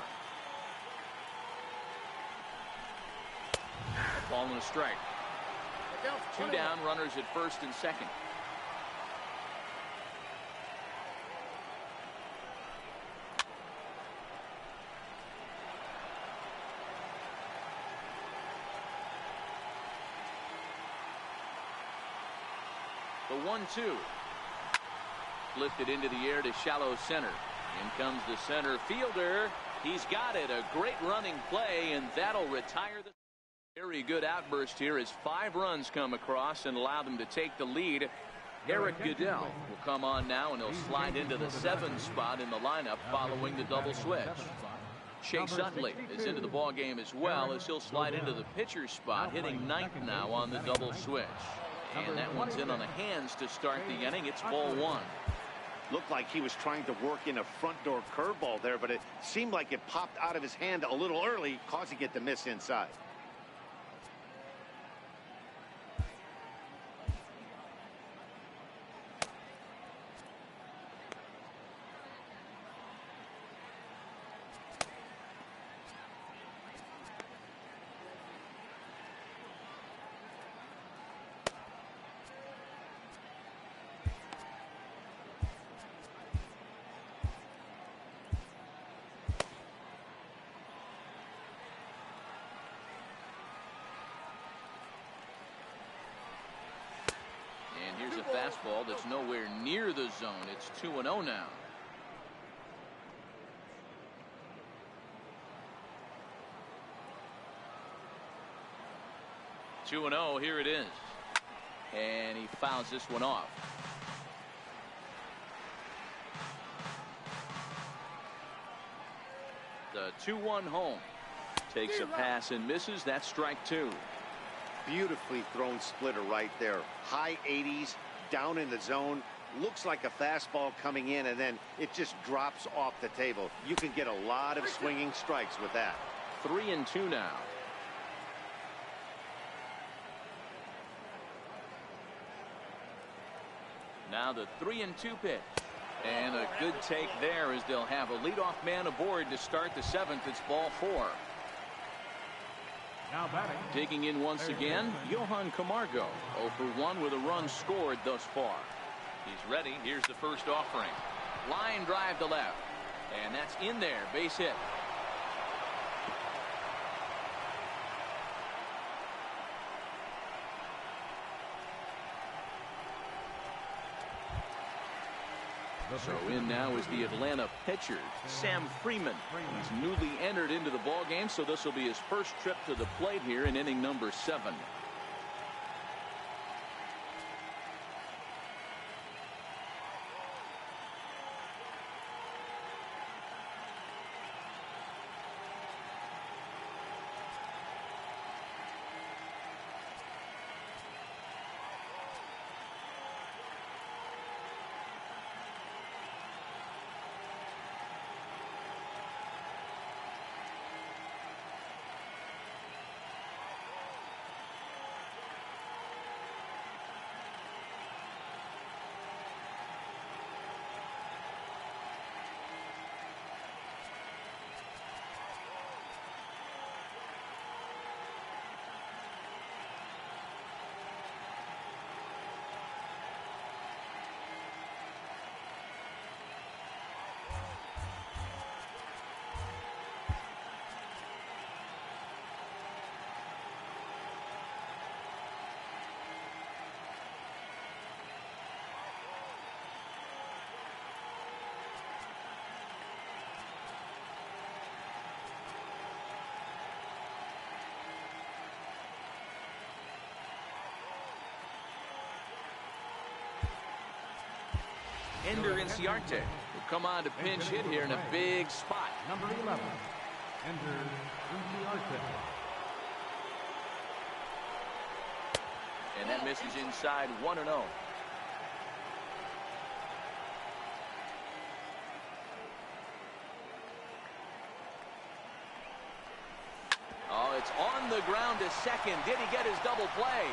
Ball and a strike. 2 down, runners at first and second. The 1-2. Lifted into the air to shallow center. In comes the center fielder. He's got it. A great running play, and that'll retire the... Very good outburst here as 5 runs come across and allow them to take the lead. Eric Goodell will come on now, and he'll slide into the 7 spot in the lineup following the double switch. Chase Utley is into the ball game as well, as he'll slide into the pitcher's spot, hitting ninth now on the double switch. And that one's in on the hands to start the inning. It's ball one. Looked like he was trying to work in a front door curveball there, but it seemed like it popped out of his hand a little early, causing it to miss inside. Here's a fastball that's nowhere near the zone. It's 2-0 now. Here it is. And he fouls this one off. The 2-1 home. Takes a pass and misses. That's strike two. Beautifully thrown splitter right there. High 80s, down in the zone. Looks like a fastball coming in, and then it just drops off the table. You can get a lot of swinging strikes with that. 3-2 now. Now the 3-2 pitch. And a good take there, as they'll have a leadoff man aboard to start the seventh. It's ball four. Now batting. Digging in once again, Johan Camargo. 0 for 1 with a run scored thus far. He's ready. Here's the first offering. Line drive to left. And that's in there. Base hit. So in now is the Atlanta pitcher, Sam Freeman. He's newly entered into the ball game, so this will be his first trip to the plate here in inning number 7. Ender Inciarte will come on to pinch hit here in a big spot. Number 11, Ender Inciarte. And that misses inside. 1-0. Oh, it's on the ground to second. Did he get his double play?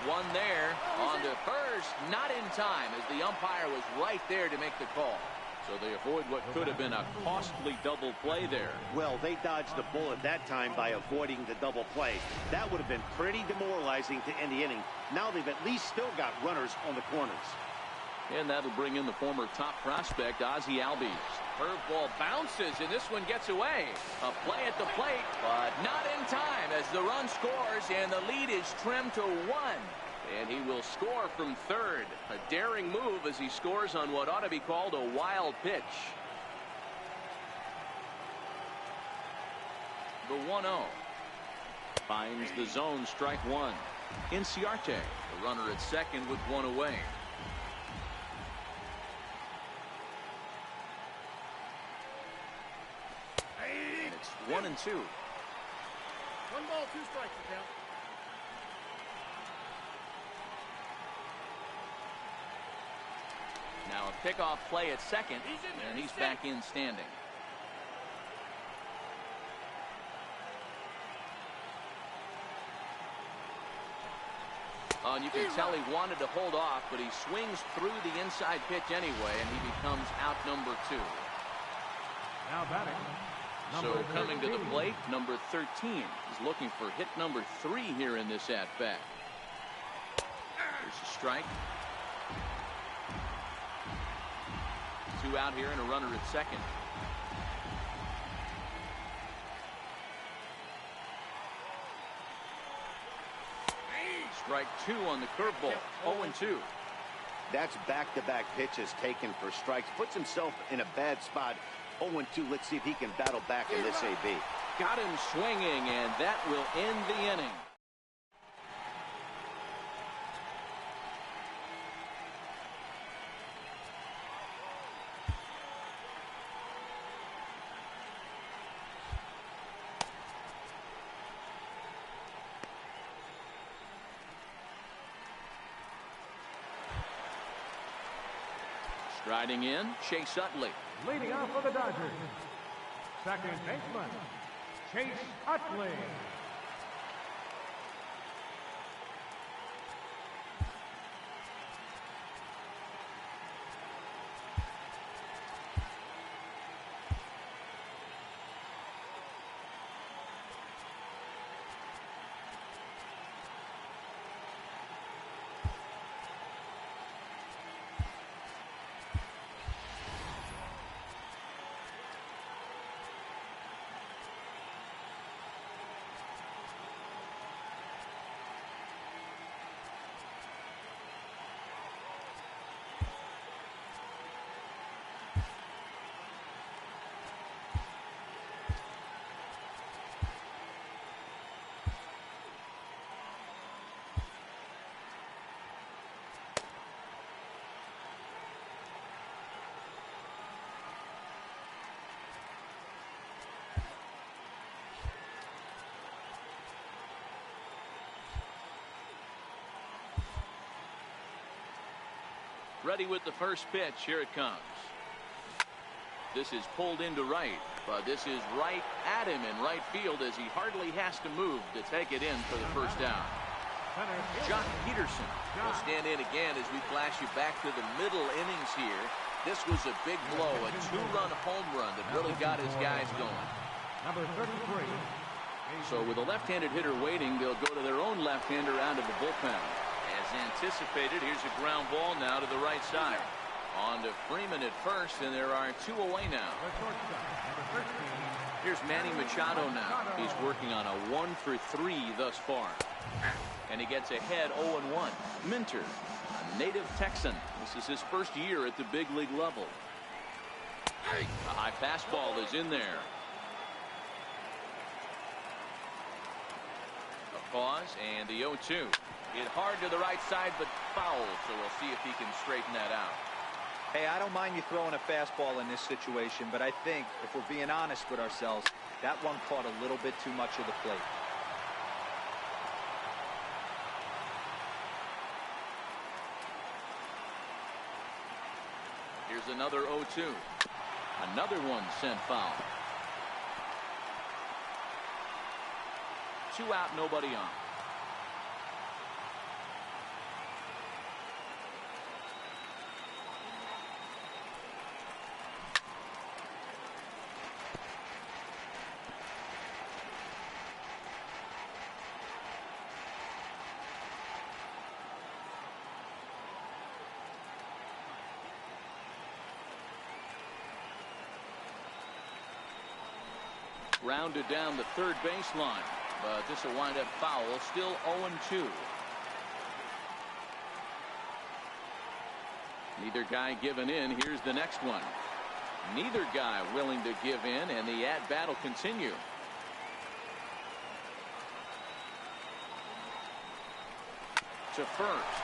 One there on to first. Not in time, as the umpire was right there to make the call. So they avoid what could have been a costly double play there. Well, they dodged the bullet that time by avoiding the double play. That would have been pretty demoralizing to end the inning. Now they've at least still got runners on the corners. And that'll bring in the former top prospect, Ozzie Albies. Curveball bounces, and this one gets away. A play at the plate, but not in time, as the run scores, and the lead is trimmed to 1. And he will score from third. A daring move as he scores on what ought to be called a wild pitch. The 1-0. Finds the zone, strike one. Inciarte, the runner at second with one away. And it's 1-2. 1 ball, 2 strikes, count. Now a pickoff play at second, and he's back in standing. And you can tell he wanted to hold off, but he swings through the inside pitch anyway, and he becomes out number 2. Now batting. So coming to the plate, number 13 is looking for hit number 3 here in this at-bat. There's a strike. 2 out here and a runner at second. Strike 2 on the curveball. 0-2. That's back-to-back pitches taken for strikes. Puts himself in a bad spot. 0-2. Let's see if he can battle back in this AB. Got him swinging, and that will end the inning. Striding in, Chase Utley. Leading off for the Dodgers, second baseman, Chase Utley. Ready with the first pitch. Here it comes. This is pulled into right, but this is right at him in right field as he hardly has to move to take it in for the first down. Jock Peterson will stand in again as we flash you back to the middle innings here. This was a big blow, a 2-run home run that really got his guys going. Number 33. So with a left-handed hitter waiting, they'll go to their own left-hander out of the bullpen. As anticipated, here's a ground ball now to the right side. On to Freeman at first, and there are 2 away now. Here's Manny Machado now. He's working on a 1-for-3 thus far. And he gets ahead 0-1. Minter, a native Texan. This is his first year at the big league level. A high fastball is in there. A pause, and the 0-2. Hit hard to the right side, but foul, so we'll see if he can straighten that out. Hey, I don't mind you throwing a fastball in this situation, but I think, if we're being honest with ourselves, that one caught a little bit too much of the plate. Here's another 0-2. Another one sent foul. 2 out, nobody on. Rounded down the third baseline, but this will wind up foul. Still 0-2. Neither guy giving in. Here's the next one. Neither guy willing to give in, and the at-bat will continue. To first.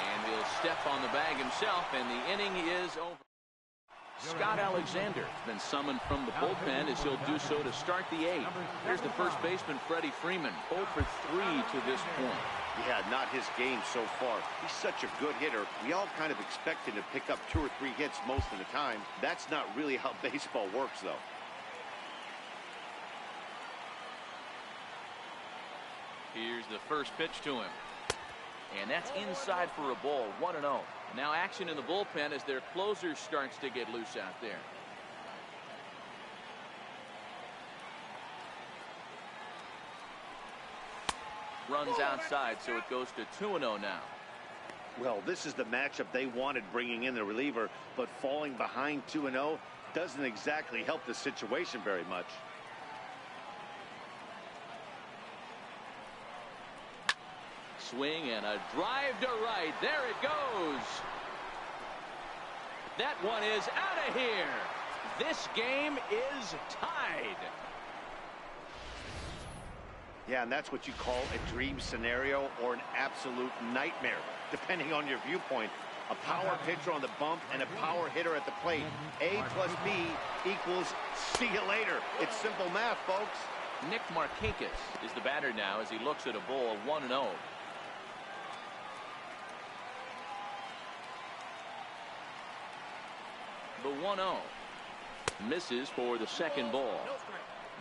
And he'll step on the bag himself, and the inning is over. Scott Alexander has been summoned from the bullpen as he'll do so to start the 8th. Here's the first baseman, Freddie Freeman, 0 for 3 to this point. Yeah, not his game so far. He's such a good hitter. We all kind of expect him to pick up 2 or 3 hits most of the time. That's not really how baseball works, though. Here's the first pitch to him. And that's inside for a ball, 1-0. Now action in the bullpen as their closer starts to get loose out there. Runs outside, so it goes to 2-0 now. Well, this is the matchup they wanted, bringing in the reliever, but falling behind 2-0 doesn't exactly help the situation very much. Swing and a drive to right. There it goes. That one is out of here. This game is tied. Yeah, and that's what you call a dream scenario or an absolute nightmare, depending on your viewpoint. A power pitcher on the bump and a power hitter at the plate. A plus B equals see you later. It's simple math, folks. Nick Markakis is the batter now as he looks at a ball, 1-0. The 1-0 misses for the second ball.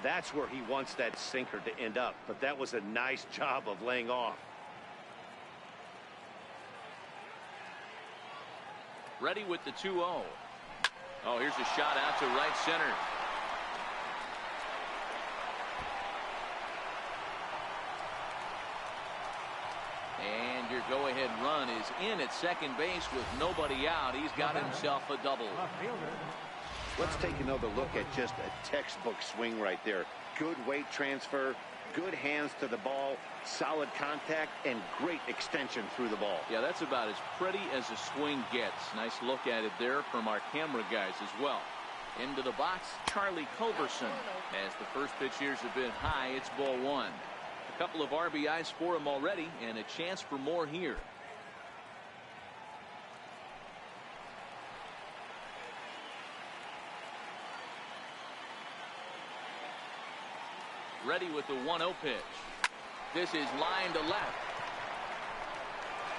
That's where he wants that sinker to end up, but that was a nice job of laying off. Ready with the 2-0. Oh, here's a shot out to right center. And your go-ahead run is in at second base with nobody out. He's got himself a double. Let's take another look at just a textbook swing right there. Good weight transfer, good hands to the ball, solid contact, and great extension through the ball. Yeah, that's about as pretty as a swing gets. Nice look at it there from our camera guys as well. Into the box, Charlie Culberson. As the first pitch here's a bit high, it's ball 1. A couple of RBIs for him already, and a chance for more here. Ready with the 1-0 pitch. This is line to left.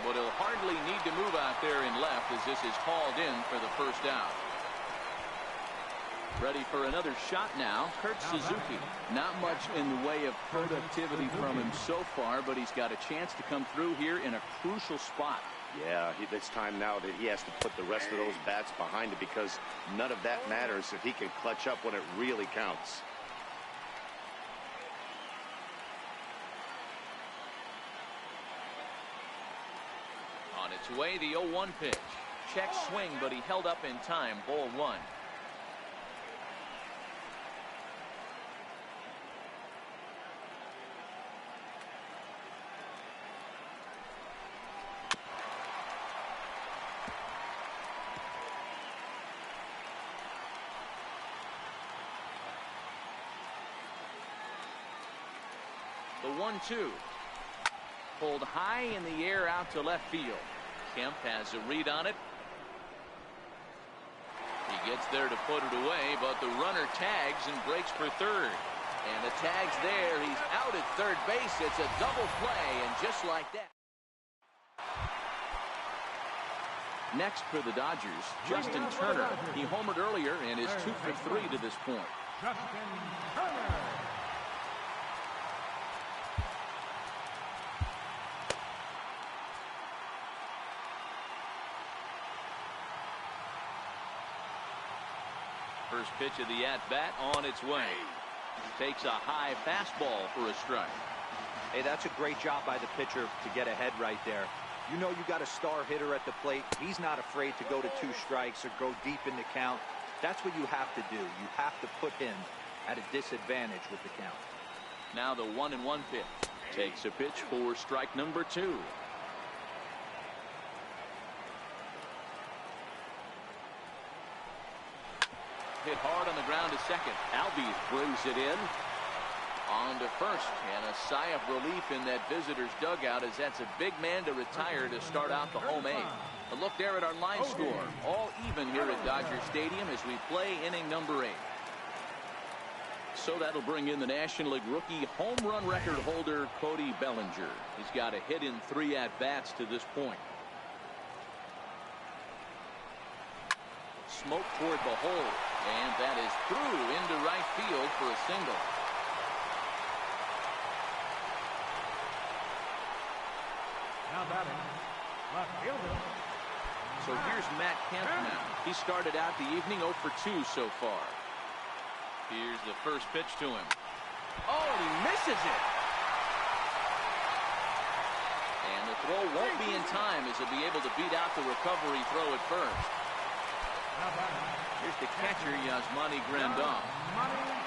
But he'll hardly need to move out there in left as this is hauled in for the first out. Ready for another shot now, Kurt Suzuki. Not much in the way of productivity from him so far, but he's got a chance to come through here in a crucial spot. Yeah, it's time now that he has to put the rest of those bats behind it, because none of that matters if he can clutch up when it really counts. On its way, the 0-1 pitch. Check swing, but he held up in time. Ball 1. The 1-2. Pulled high in the air out to left field. Kemp has a read on it. He gets there to put it away, but the runner tags and breaks for third. And the tag's there. He's out at third base. It's a double play, and just like that. Next for the Dodgers, Justin Turner. He homered earlier and is 2 for 3 to this point. Justin Turner. First pitch of the at-bat on its way. Takes a high fastball for a strike. Hey, that's a great job by the pitcher to get ahead right there. You know you got a star hitter at the plate. He's not afraid to go to 2 strikes or go deep in the count. That's what you have to do. You have to put him at a disadvantage with the count. Now the 1-1 pitch. Takes a pitch for strike number 2. Hit hard on the ground to second. Albies brings it in. On to first, and a sigh of relief in that visitor's dugout as that's a big man to retire to start out the home 8th. A look there at our line score. All even here at Dodger Stadium as we play inning number 8. So that'll bring in the National League rookie home run record holder, Cody Bellinger. He's got a hit in 3 at-bats to this point. Smoke toward the hole, and that is through into right field for a single. Now batting, left fielder. So here's Matt Kemp now. He started out the evening 0 for 2 so far. Here's the first pitch to him. Oh, he misses it. And the throw won't be in time as he'll be able to beat out the recovery throw at first. Here's the catcher, Yasmani Grandal.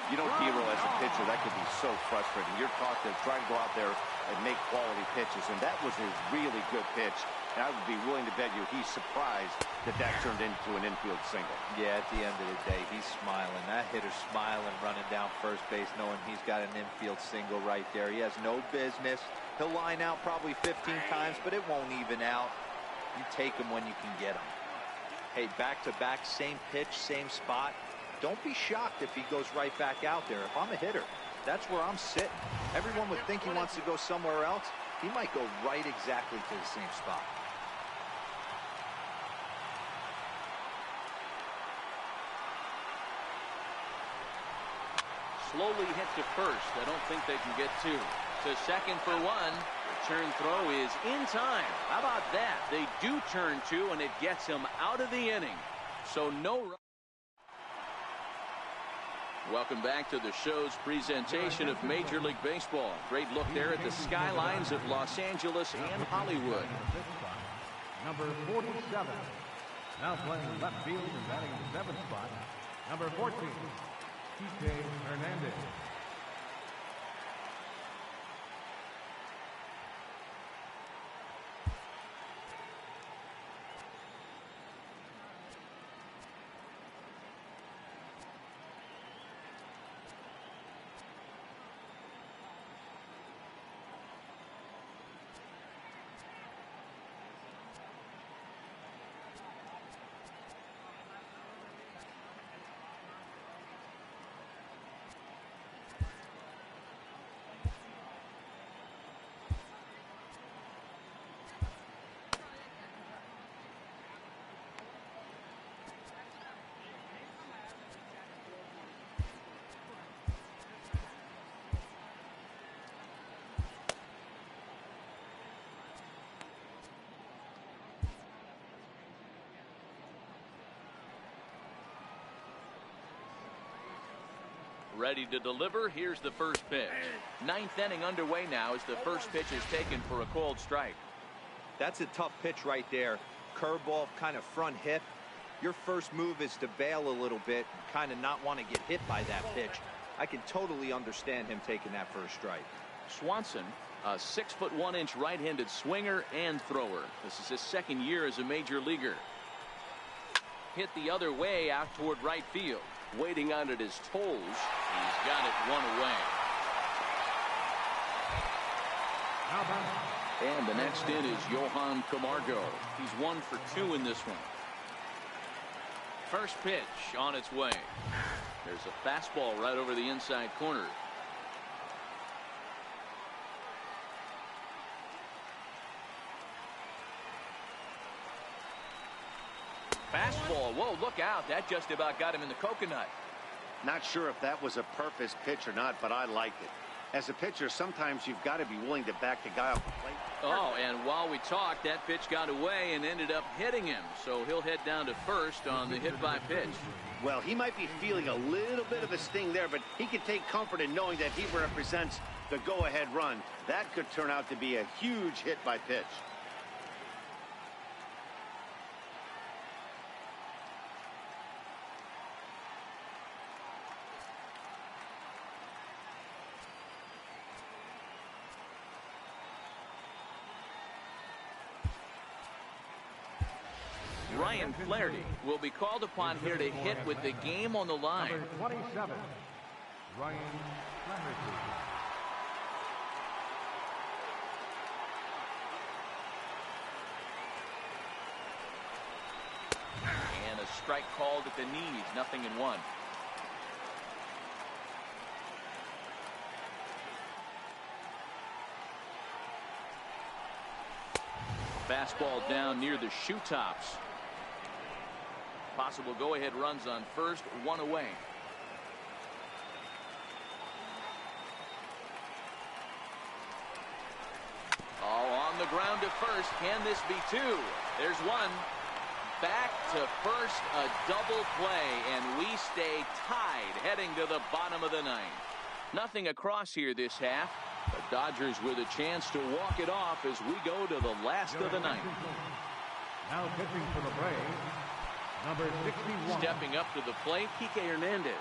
You know, Hero, as a pitcher, that could be so frustrating. You're taught to try to go out there and make quality pitches, and that was a really good pitch. And I would be willing to bet you he's surprised that that turned into an infield single. Yeah, at the end of the day, he's smiling. That hitter's smiling, running down first base, knowing he's got an infield single right there. He has no business. He'll line out probably 15 times, but it won't even out. You take him when you can get him. Hey, back-to-back, same pitch, same spot. Don't be shocked if he goes right back out there. If I'm a hitter, that's where I'm sitting. Everyone would think he wants to go somewhere else. He might go right exactly to the same spot. Slowly hit to first. I don't think they can get 2. To second for 1. Return throw is in time. How about that? They do turn 2, and it gets him out of the inning. So no run. Welcome back to the show's presentation of Major League Baseball. Great look there at the skylines of Los Angeles and Hollywood. Number 47. Now playing left field and batting the 7th spot. Number 14. Kike Hernandez. Ready to deliver. Here's the first pitch. 9th inning underway now as the first pitch is taken for a called strike. That's a tough pitch right there. Curveball, kind of front hip. Your first move is to bail a little bit, kind of not want to get hit by that pitch. I can totally understand him taking that first strike. Swanson, a 6'1" right-handed swinger and thrower. This is his 2nd year as a major leaguer. Hit the other way out toward right field. Waiting on it his toes. He's got it 1 away. And the next in is Johan Camargo. He's 1 for 2 in this one. First pitch on its way. There's a fastball right over the inside corner. Fastball. Whoa, look out. That just about got him in the coconut. Not sure if that was a purpose pitch or not, but I liked it. As a pitcher, sometimes you've got to be willing to back the guy off the plate. Oh, and while we talked, that pitch got away and ended up hitting him. So he'll head down to first on the hit by pitch. Well, he might be feeling a little bit of a sting there, but he can take comfort in knowing that he represents the go-ahead run. That could turn out to be a huge hit by pitch. Ryan Flaherty will be called upon here to hit with the game on the line. Number 27. Ryan Flaherty. strike called at the knees. 0-1. Fastball down near the shoe tops. Possible go-ahead runs on first, 1 away. On the ground to first. Can this be 2? There's 1. Back to first, a double play, and we stay tied heading to the bottom of the 9th. Nothing across here this half. The Dodgers with a chance to walk it off as we go to the last of the 9th. Now pitching for the Braves, number 61. Stepping up to the plate, Kike Hernandez.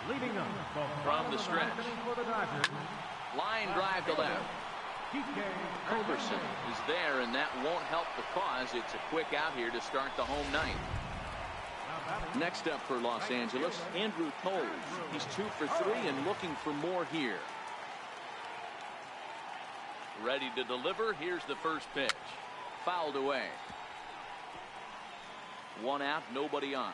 Leading up from the stretch. For the Dodgers, line drive to left. Culberson is there, and that won't help the cause. It's a quick out here to start the home 9th. Next up for Los Angeles, Andrew Toles. He's 2 for 3 and looking for more here. Ready to deliver. Here's the first pitch. Fouled away. 1 out, nobody on.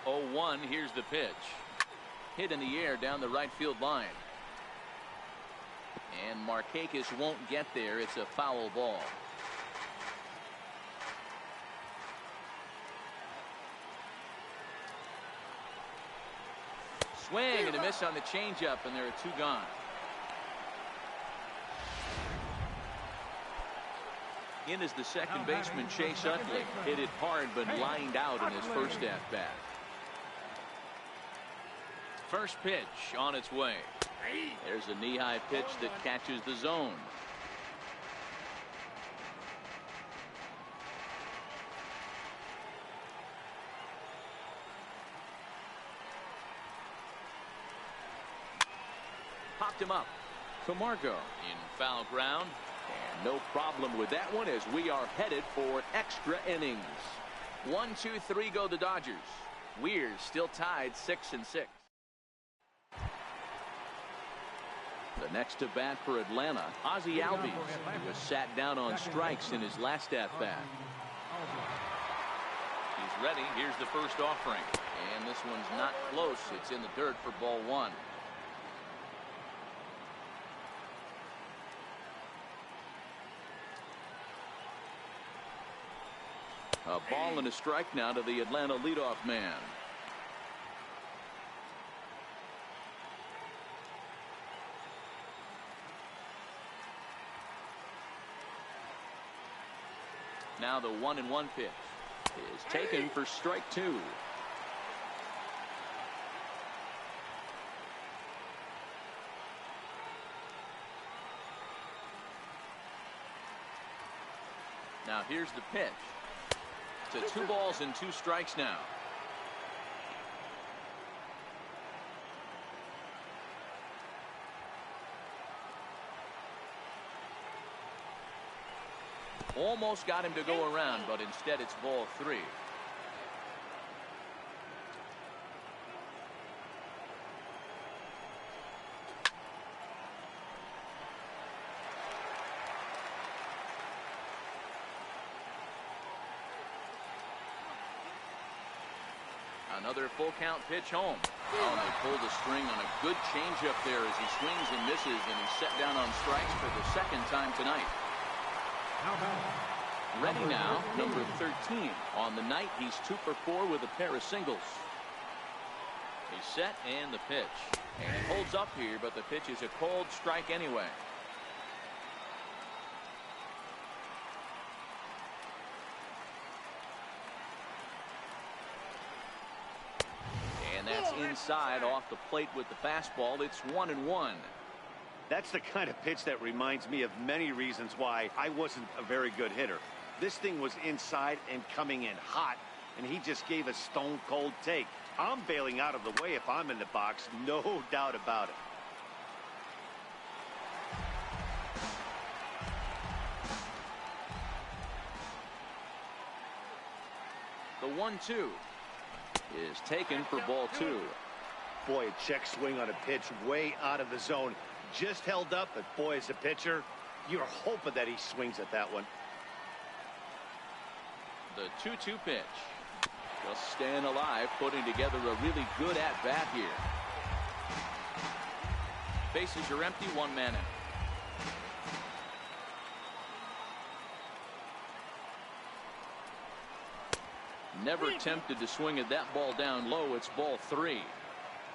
Oh, 1. Here's the pitch. Hit in the air down the right field line. And Markakis won't get there. It's a foul ball. Swing and a miss on the changeup, and there are 2 gone. In is the second baseman, Chase Utley. Hit it hard, but lined out in his first at-bat. First pitch on its way. There's a knee-high pitch that catches the zone. Popped him up. Camargo in foul ground. And no problem with that one as we are headed for extra innings. 1, 2, 3 go the Dodgers. We're still tied 6-6. The next to bat for Atlanta, Ozzie Albies. He was sat down on strikes in his last at-bat. He's ready. Here's the first offering. And this one's not close. It's in the dirt for ball 1. A ball and a strike now to the Atlanta leadoff man. Now the 1-1 pitch is taken for strike 2. Now here's the pitch. To 2 balls and 2 strikes now. Almost got him to go around, but instead it's ball 3. Another full count pitch home. Oh, and they pulled the string on a good changeup there as he swings and misses, and he's set down on strikes for the second time tonight. Ready now, number 13. On the night, he's 2 for 4 with a pair of singles. He's set and the pitch. And he holds up here, but the pitch is a cold strike anyway. And that's inside off the plate with the fastball. It's 1-1. That's the kind of pitch that reminds me of many reasons why I wasn't a very good hitter. This thing was inside and coming in hot, and he just gave a stone-cold take. I'm bailing out of the way if I'm in the box, no doubt about it. The 1-2. is taken for ball 2. Boy, a check swing on a pitch way out of the zone. Just held up, but boy, as a pitcher, you're hoping that he swings at that one. The 2-2 pitch. Just staying alive, putting together a really good at-bat here. Bases are empty, 1 man out. Never attempted to swing at that ball down low. It's ball 3.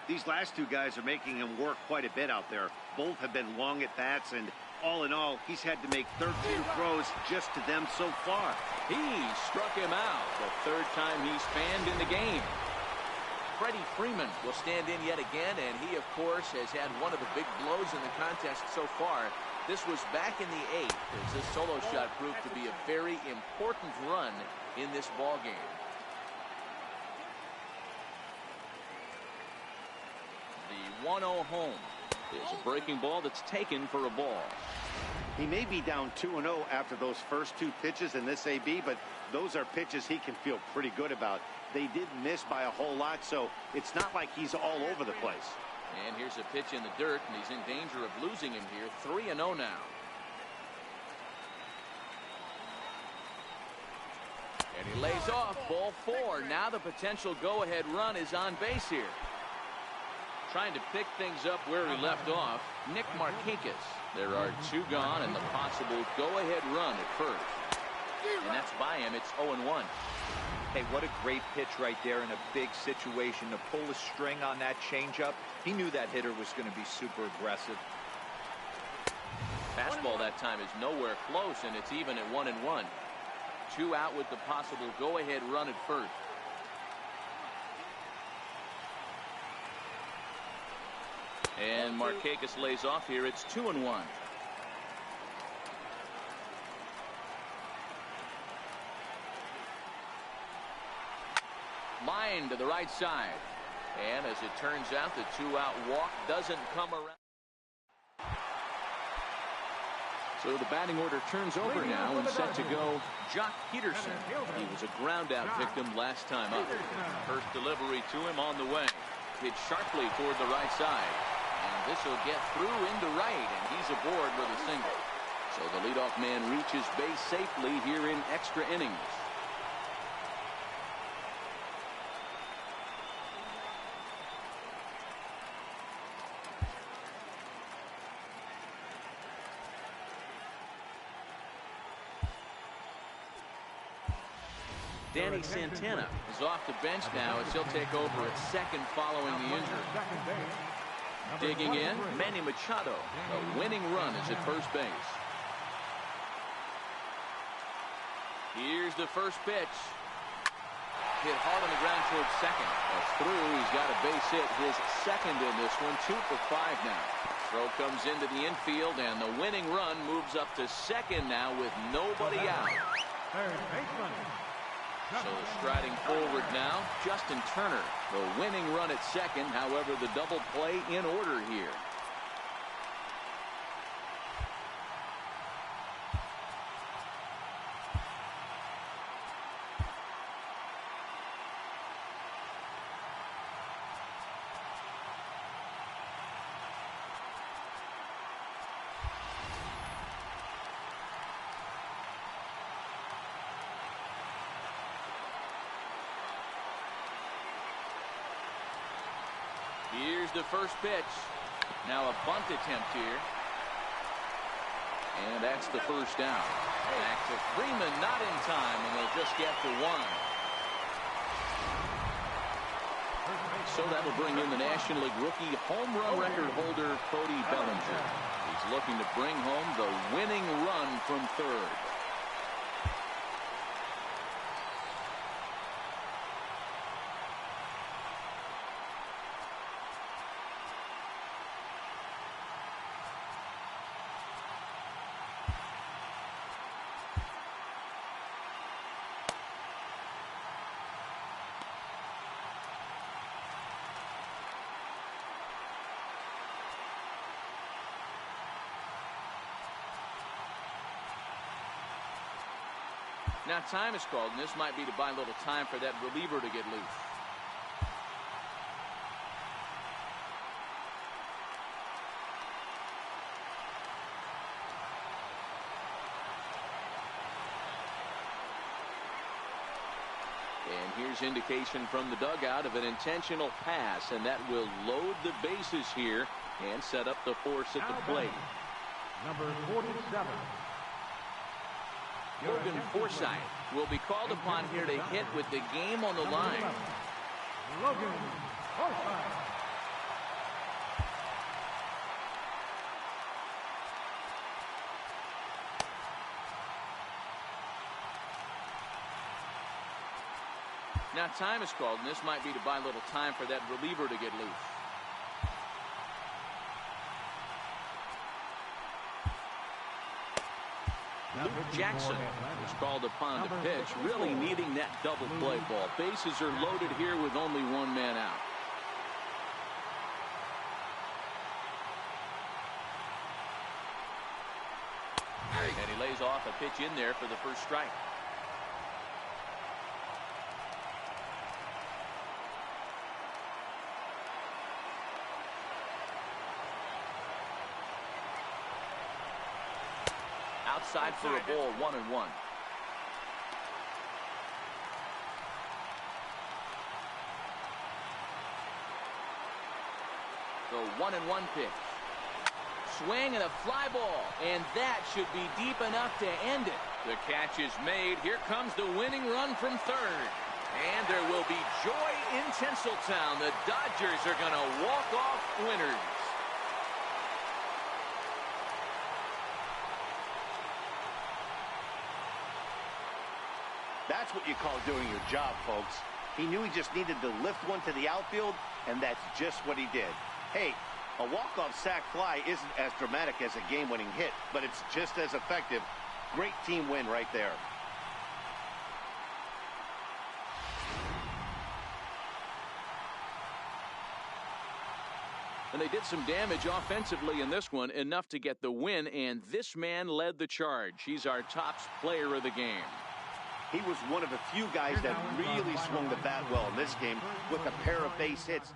These last two guys are making him work quite a bit out there. Both have been long at bats, and all in all, he's had to make 13 throws just to them so far. He struck him out the 3rd time he's fanned in the game. Freddie Freeman will stand in yet again, and he, of course, has had one of the big blows in the contest so far. This was back in the 8th, as this solo shot proved to be a very important run in this ball game. The 1-0 home is a breaking ball that's taken for a ball. He may be down 2-0 after those first 2 pitches in this AB, but those are pitches he can feel pretty good about. They did miss by a whole lot, so it's not like he's all over the place. And here's a pitch in the dirt, and he's in danger of losing him here. 3-0 now. And he lays off ball 4. Now the potential go-ahead run is on base here. Trying to pick things up where he left off, Nick Markakis. There are 2 gone and the possible go-ahead run at first. And that's by him. It's 0-1. Hey, what a great pitch right there in a big situation to pull a string on that changeup. He knew that hitter was going to be super aggressive. Fastball that time is nowhere close, and it's even at 1-1. 2 out with the possible go-ahead run at first. And Markakis lays off here. It's 2-1. Line to the right side. And as it turns out, the 2-out walk doesn't come around. So the batting order turns over now and set to go Jock Peterson. He was a ground-out victim last time up. First delivery to him on the way. Hit sharply toward the right side. And this will get through into right, and he's aboard with a single. So the leadoff man reaches base safely here in extra innings. Danny Santana is off the bench now as he'll take over at second following the injury. Digging in, Manny Machado. A winning run is at first base. Here's the first pitch. Hit hard on the ground towards second. That's through. He's got a base hit. His second in this one. 2 for 5 now. Throw comes into the infield, and the winning run moves up to second now with nobody out. So striding forward now, Justin Turner. The winning run at second. However, the double play in order here. Here's the first pitch. Now a bunt attempt here. And that's the first down. Back to Freeman, not in time, and they'll just get to 1. So that'll bring in the National League rookie home run record holder, Cody Bellinger. He's looking to bring home the winning run from third. Now time is called, and this might be to buy a little time for that reliever to get loose. here's indication from the dugout of an intentional pass, and that will load the bases here and set up the force at the plate. Number 47. Logan Forsythe will be called upon here to hit with the game on the line. Logan Forsythe. Now time is called, and this might be to buy a little time for that reliever to get loose. Luke Jackson is called upon to pitch, really needing that double play ball. Bases are loaded here with only one man out. And he lays off a pitch in there for the first strike. Outside for a ball, 1-1. The 1-1 pitch. Swing and a fly ball, and that should be deep enough to end it. The catch is made. Here comes the winning run from third. And there will be joy in Tinseltown. The Dodgers are going to walk off winners. That's what you call doing your job, folks. He knew he just needed to lift one to the outfield, and that's just what he did. Hey, a walk-off sac fly isn't as dramatic as a game-winning hit, but it's just as effective. Great team win right there. And they did some damage offensively in this one, enough to get the win, and this man led the charge. He's our top player of the game. He was one of the few guys that really swung the bat well in this game with a pair of base hits.